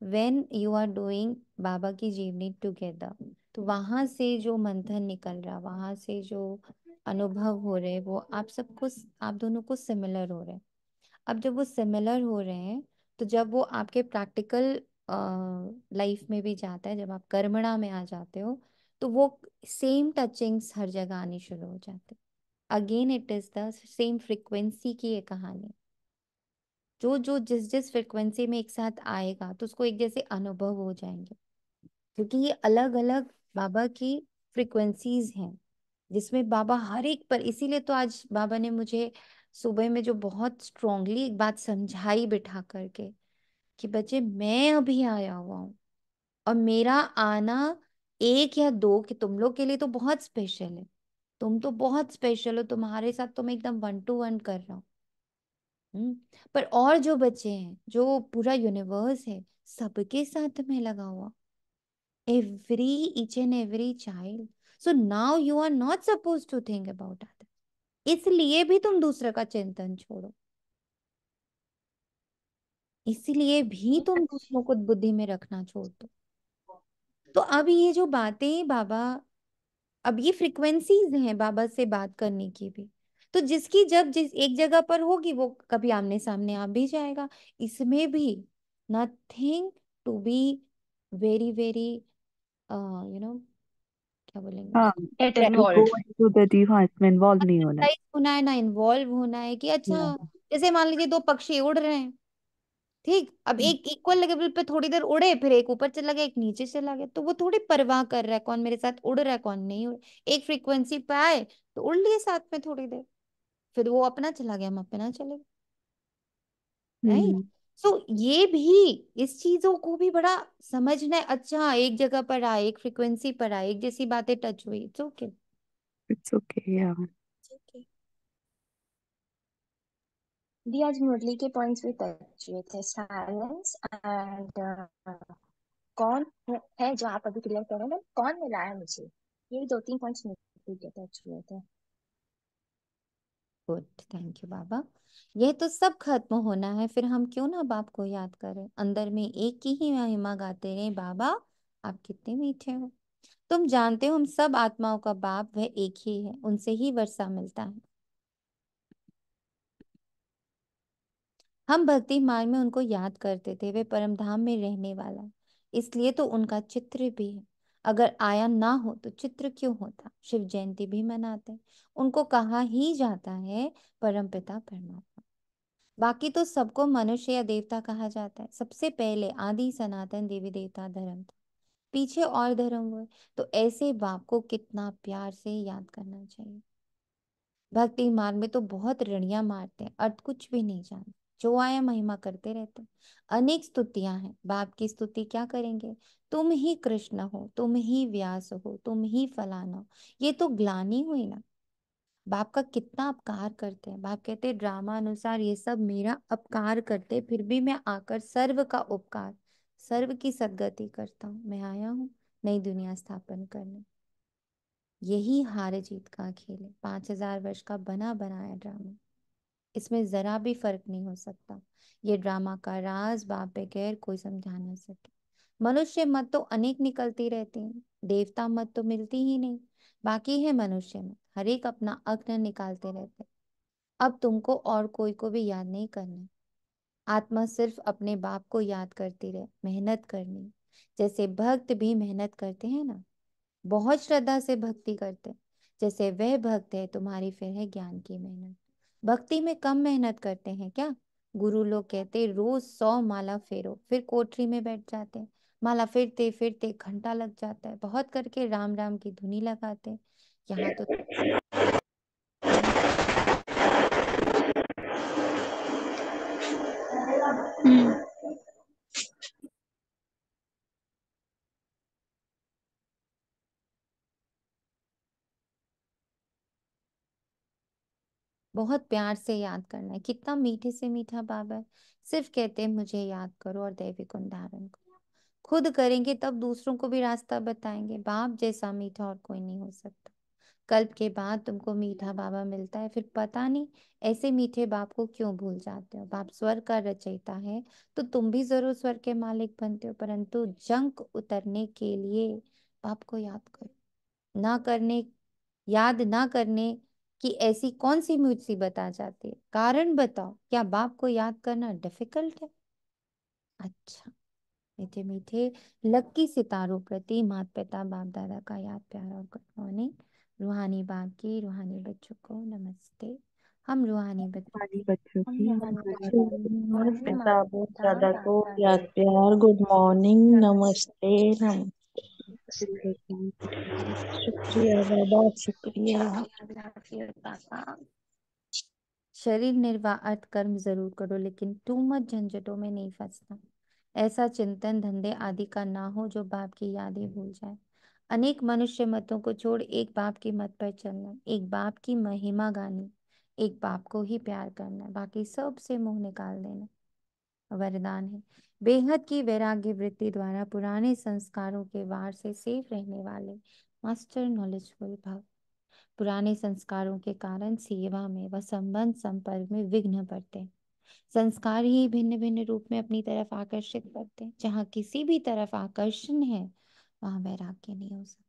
वेन यू आर डूइंग बाबा की जीवनी टुगेदर, तो वहां से जो मंथन निकल रहा, वहां से जो अनुभव हो रहे, वो आप सबको, आप दोनों को सिमिलर हो रहे हैं। अब जब वो सिमिलर हो रहे हैं, तो जब वो आपके प्रैक्टिकल लाइफ में भी जाता है, जब आप कर्मणा में आ जाते हो, तो वो सेम टचिंग्स हर जगह आनी शुरू हो जाते। Again it is the same frequency की ये कहानी। जो जो जिस जिस फ्रिक्वेंसी में एक साथ आएगा, तो उसको एक जैसे अनुभव हो जाएंगे, क्योंकि ये अलग अलग बाबा की फ्रिक्वेंसीज हैं, जिसमें बाबा हर एक पर, इसीलिए तो आज बाबा ने मुझे सुबह में जो बहुत स्ट्रांगली एक बात समझाई बिठा करके, कि बच्चे मैं अभी आया हुआ हूँ, और मेरा आना एक या दो, कि तुम लोग के लिए तो बहुत स्पेशल है, तुम तो बहुत स्पेशल हो, तुम्हारे साथ तो मैं एकदम 1 to 1 कर रहा हूँ। हम्म, पर और जो बच्चे हैं, जो पूरा यूनिवर्स है, सबके साथ में लगा हुआ, every each and every child, so now you are not supposed to think about other, इसलिए भी तुम दूसरे का चिंतन छोड़ो, इसलिए भी तुम दूसरों को बुद्धि में रखना छोड़ दो। तो अब ये जो बातें बाबा, अब ये फ्रिक्वेंसीज हैं बाबा से बात करने की भी, तो जिसकी जब जिस एक जगह पर होगी, वो कभी आमने सामने आ भी जाएगा। इसमें भी nothing to be very very क्या बोलेंगे हाँ, उसको, get to go involve. Into the deep, हाँ इसमें इन्वॉल्व नहीं होना है। एक्सरसाइज होना है ना इन्वॉल्व होना है, कि अच्छा, Yeah. जैसे मान लीजिए दो पक्षी उड़ रहे हैं, ठीक, अब एक इक्वल लेवल पे थोड़ी देर उड़े, फिर एक ऊपर चला गया, एक नीचे चला गया, तो वो थोड़ी परवाह कर रहा है कौन मेरे साथ उड़ रहा है कौन नहीं उड़, एक फ्रीक्वेंसी पे आए तो उड़ लिए साथ में थोड़ी देर, फिर वो अपना चला गया, हम अपना चले गए, राइट। हम्म। सो ये भी, इस चीजों को भी बड़ा समझना है। अच्छा, एक जगह पर आए, एक फ्रीक्वेंसी पर आए, एक जैसी बातें टच हुई, इट्स ओके। इट्स ओके या। दी आज मुरली के पॉइंट्स भी टच हुए थे, साइलेंस एंड कौन है जो आप अभी क्लियर कर रहे हैं, कौन मिलाया मुझे, ये 2-3 पॉइंट्स मुरली के टच हुए थे। गुड, थैंक यू बाबा। यह तो सब खत्म होना है, फिर हम क्यों ना बाप को याद करें, अंदर में एक की ही महिमा गाते रहे, बाबा आप कितने मीठे हो। तुम जानते हो हम सब आत्माओं का बाप वह एक ही है, उनसे ही वर्षा मिलता है। हम भक्ति मार्ग में उनको याद करते थे, वे परम धाम में रहने वाला है, इसलिए तो उनका चित्र भी है। अगर आया ना हो तो चित्र क्यों होता, शिव जयंती भी मनाते हैं, उनको कहा ही जाता है परम पिता परमात्मा। बाकी तो सबको मनुष्य या देवता कहा जाता है, सबसे पहले आदि सनातन देवी देवता धर्म था, पीछे और धर्म हुए, तो ऐसे बाप को कितना प्यार से याद करना चाहिए। भक्ति मार्ग में तो बहुत रणियां मारते हैं, अर्थ कुछ भी नहीं जानते, जो आया महिमा करते रहते हैं। अनेक स्तुतियां हैं, बाप की स्तुति क्या करेंगे, तुम ही कृष्ण हो, तुम ही व्यास हो, तुम ही फलाना हो, ये तो ग्लानि हुई ना। बाप का कितना अपकार करते हैं, बाप कहते हैं ड्रामा अनुसार ये सब मेरा अपकार करते, फिर भी मैं आकर सर्व का उपकार, सर्व की सदगति करता हूँ। मैं आया हूँ नई दुनिया स्थापन करने। यही हार जीत का खेल है, 5,000 वर्ष का बना बनाया ड्रामा, इसमें जरा भी फर्क नहीं हो सकता। ये ड्रामा का राज बाप बगैर कोई समझा ना सके। मनुष्य मत तो अनेक निकलती रहती हैं, देवता मत तो मिलती ही नहीं, बाकी है मनुष्य मत, हर एक अपना अग्न निकालते रहते। अब तुमको और कोई को भी याद नहीं करना, आत्मा सिर्फ अपने बाप को याद करती रहे, मेहनत करनी, जैसे भक्त भी मेहनत करते हैं ना, बहुत श्रद्धा से भक्ति करते, जैसे वह भक्त है तुम्हारी, फिर है ज्ञान की मेहनत। भक्ति में कम मेहनत करते हैं क्या, गुरु लोग कहते रोज 100 माला फेरो, फिर कोठरी में बैठ जाते हैं, माला फिरते फिरते घंटा लग जाता है, बहुत करके राम राम की धुनी लगाते हैं। यहाँ तो यहाँ बहुत प्यार से याद करना है। कितना मीठे से मीठा बाबा है। सिर्फ कहते हैं मुझे याद करो और दैविक गुण धारण करो। खुद करेंगे तब दूसरों को भी रास्ता बताएंगे। बाप जैसा मीठा और कोई नहीं हो सकता। कल्प के बाद तुमको मीठा बाबा मिलता है, फिर पता नहीं ऐसे मीठे बाप को क्यों भूल जाते हो। बाप स्वर्ग का रचयिता है तो तुम भी जरूर स्वर्ग के मालिक बनते हो, परंतु जंक उतरने के लिए बाप को याद करो। ना करने याद ना करने की ऐसी कौन सी मुसीबत आ जाती है? कारण बताओ, क्या बाप को याद करना डिफिकल्ट है? अच्छा, मीठे मीठे लक्की सितारों प्रति माता पिता बाप दादा का याद प्यार और गुड मॉर्निंग। रूहानी बाप की रूहानी बच्चों को नमस्ते। हम रूहानी बच्चों हमारी की बच्चों हम की रूहानी हमारे बच्चों की माता रूहानी पिता माता बहुत पिता दादा बाप को दादा याद को प्यार गुड मॉर्निंग नमस्ते। नमस्ते शुक्रिया बाबा शुक्रिया। पापा। शरीर निर्वाह अर्थ कर्म जरूर करो, लेकिन तू मत झंझटों में नहीं फंसना। ऐसा चिंतन धंधे आदि का ना हो जो बाप की यादें भूल जाए। अनेक मनुष्य मतों को छोड़ एक बाप की मत पर चलना, एक बाप की महिमा गानी, एक बाप को ही प्यार करना, बाकी सब से मुंह निकाल देना। वरदान है, बेहद की वैराग्य वृत्ति द्वारा पुराने संस्कारों के वार से सेफ रहने वाले मास्टर नॉलेजफुल भव। पुराने संस्कारों के कारण सेवा में व संबंध संपर्क में विघ्न पड़ते हैं। संस्कार ही भिन्न भिन्न रूप में अपनी तरफ आकर्षित करते हैं। जहाँ किसी भी तरफ आकर्षण है वहां वैराग्य नहीं हो सकता।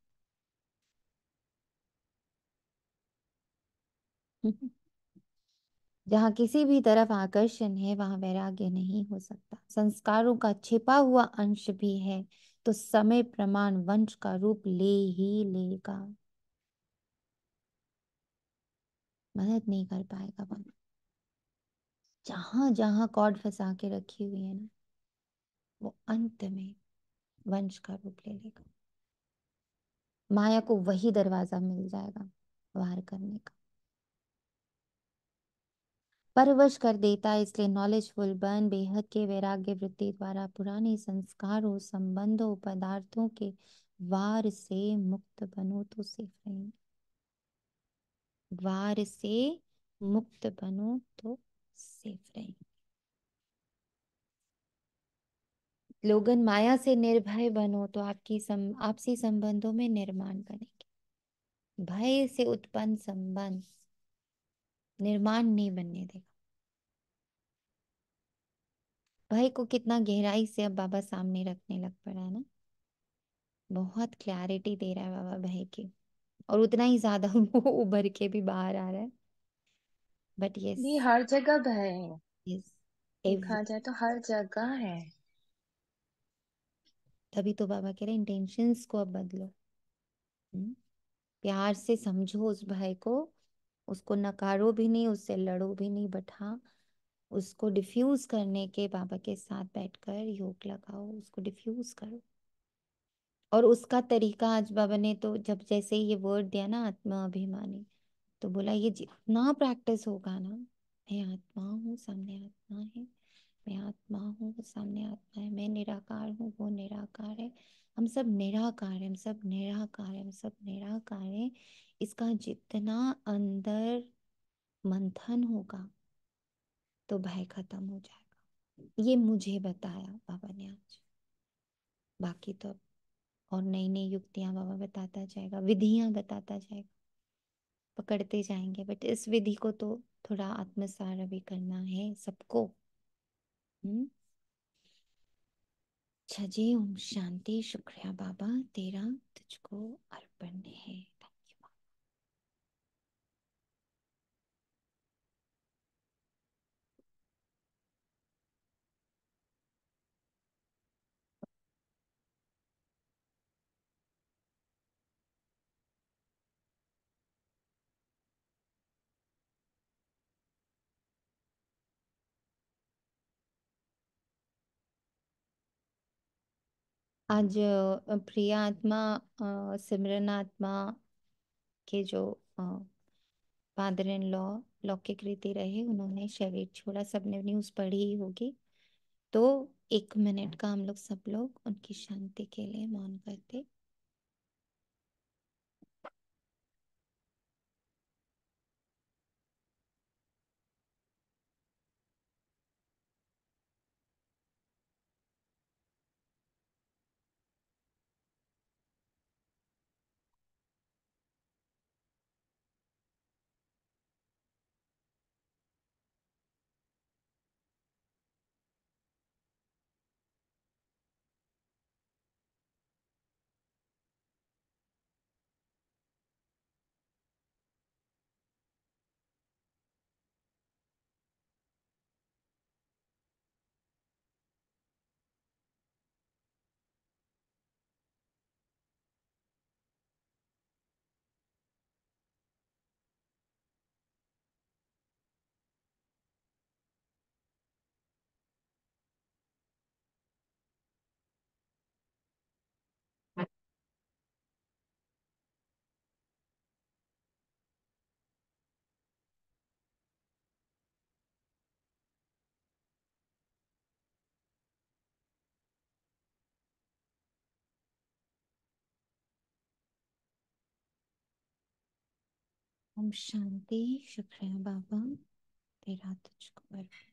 जहाँ किसी भी तरफ आकर्षण है वहां वैराग्य नहीं हो सकता। संस्कारों का छिपा हुआ अंश भी है तो समय प्रमाण वंश का रूप ले ही लेगा। मदद नहीं कर पाएगा वह। जहां जहां कॉर्ड फंसा के रखी हुई है ना, वो अंत में वंश का रूप ले लेगा। माया को वही दरवाजा मिल जाएगा वार करने का। परवश कर देता है, इसलिए नॉलेजफुल बन बेहद के वैराग्य वृत्ति द्वारा पुराने संस्कारों संबंधों पदार्थों के वार से मुक्त बनो तो सेफ रहेंगे। वार से मुक्त बनो तो सेफ रहेंगे। लोगन माया से निर्भय बनो तो आपकी आपसी संबंधों में निर्माण बनेंगे। भय से उत्पन्न संबंध निर्माण नहीं बनने देगा। भय को कितना गहराई से अब बाबा सामने रखने लग पड़ा है ना। बहुत क्लैरिटी दे रहा है बाबा भय की, और उतना ही ज्यादा वो उभर के भी बाहर आ रहा है। बट यस, ये हर जगह भय है। यस देखा एवरी। जाए तो हर जगह है। तभी तो बाबा कह रहे इंटेंशंस को अब बदलो। हम्म? प्यार से समझो उस भय को, उसको नकारो भी नहीं, उससे लड़ो भी नहीं, बट हाँ उसको डिफ्यूज करने के बाबा के साथ बैठकर योग लगाओ, उसको डिफ्यूज करो। और उसका तरीका आज बाबा ने तो जब जैसे ही ये वर्ड दिया ना आत्मा अभिमानी, तो बोला ये जितना प्रैक्टिस होगा ना, मैं आत्मा हूँ सामने आत्मा है, मैं आत्मा हूँ वो सामने आत्मा है, मैं निराकार हूँ वो निराकार है, हम सब निराकार है, हम सब निराकार है, हम सब निराकार है। इसका जितना अंदर मंथन होगा तो भय खत्म हो जाएगा। ये मुझे बताया बाबा ने आज। बाकी तो अब और नई नई युक्तियां बाबा बताता जाएगा, विधियां बताता जाएगा, पकड़ते जाएंगे। बट इस विधि को तो थोड़ा आत्मसार अभी करना है सबको। हम्म। अच्छा जी, ओम शांति। शुक्रिया बाबा, तेरा तुझको अर्पण है। Thank you. आज प्रिया आत्मा सिमरन आत्मा के जो फादर इन लॉ लौकिक रीति रहे, उन्होंने शरीर छोड़ा। सबने न्यूज़ पढ़ी ही होगी। तो 1 मिनट का हम लोग सब लोग उनकी शांति के लिए मौन करते। ओम शांति। शुक्रिया बाबा, तेरा तुझको अर्पण।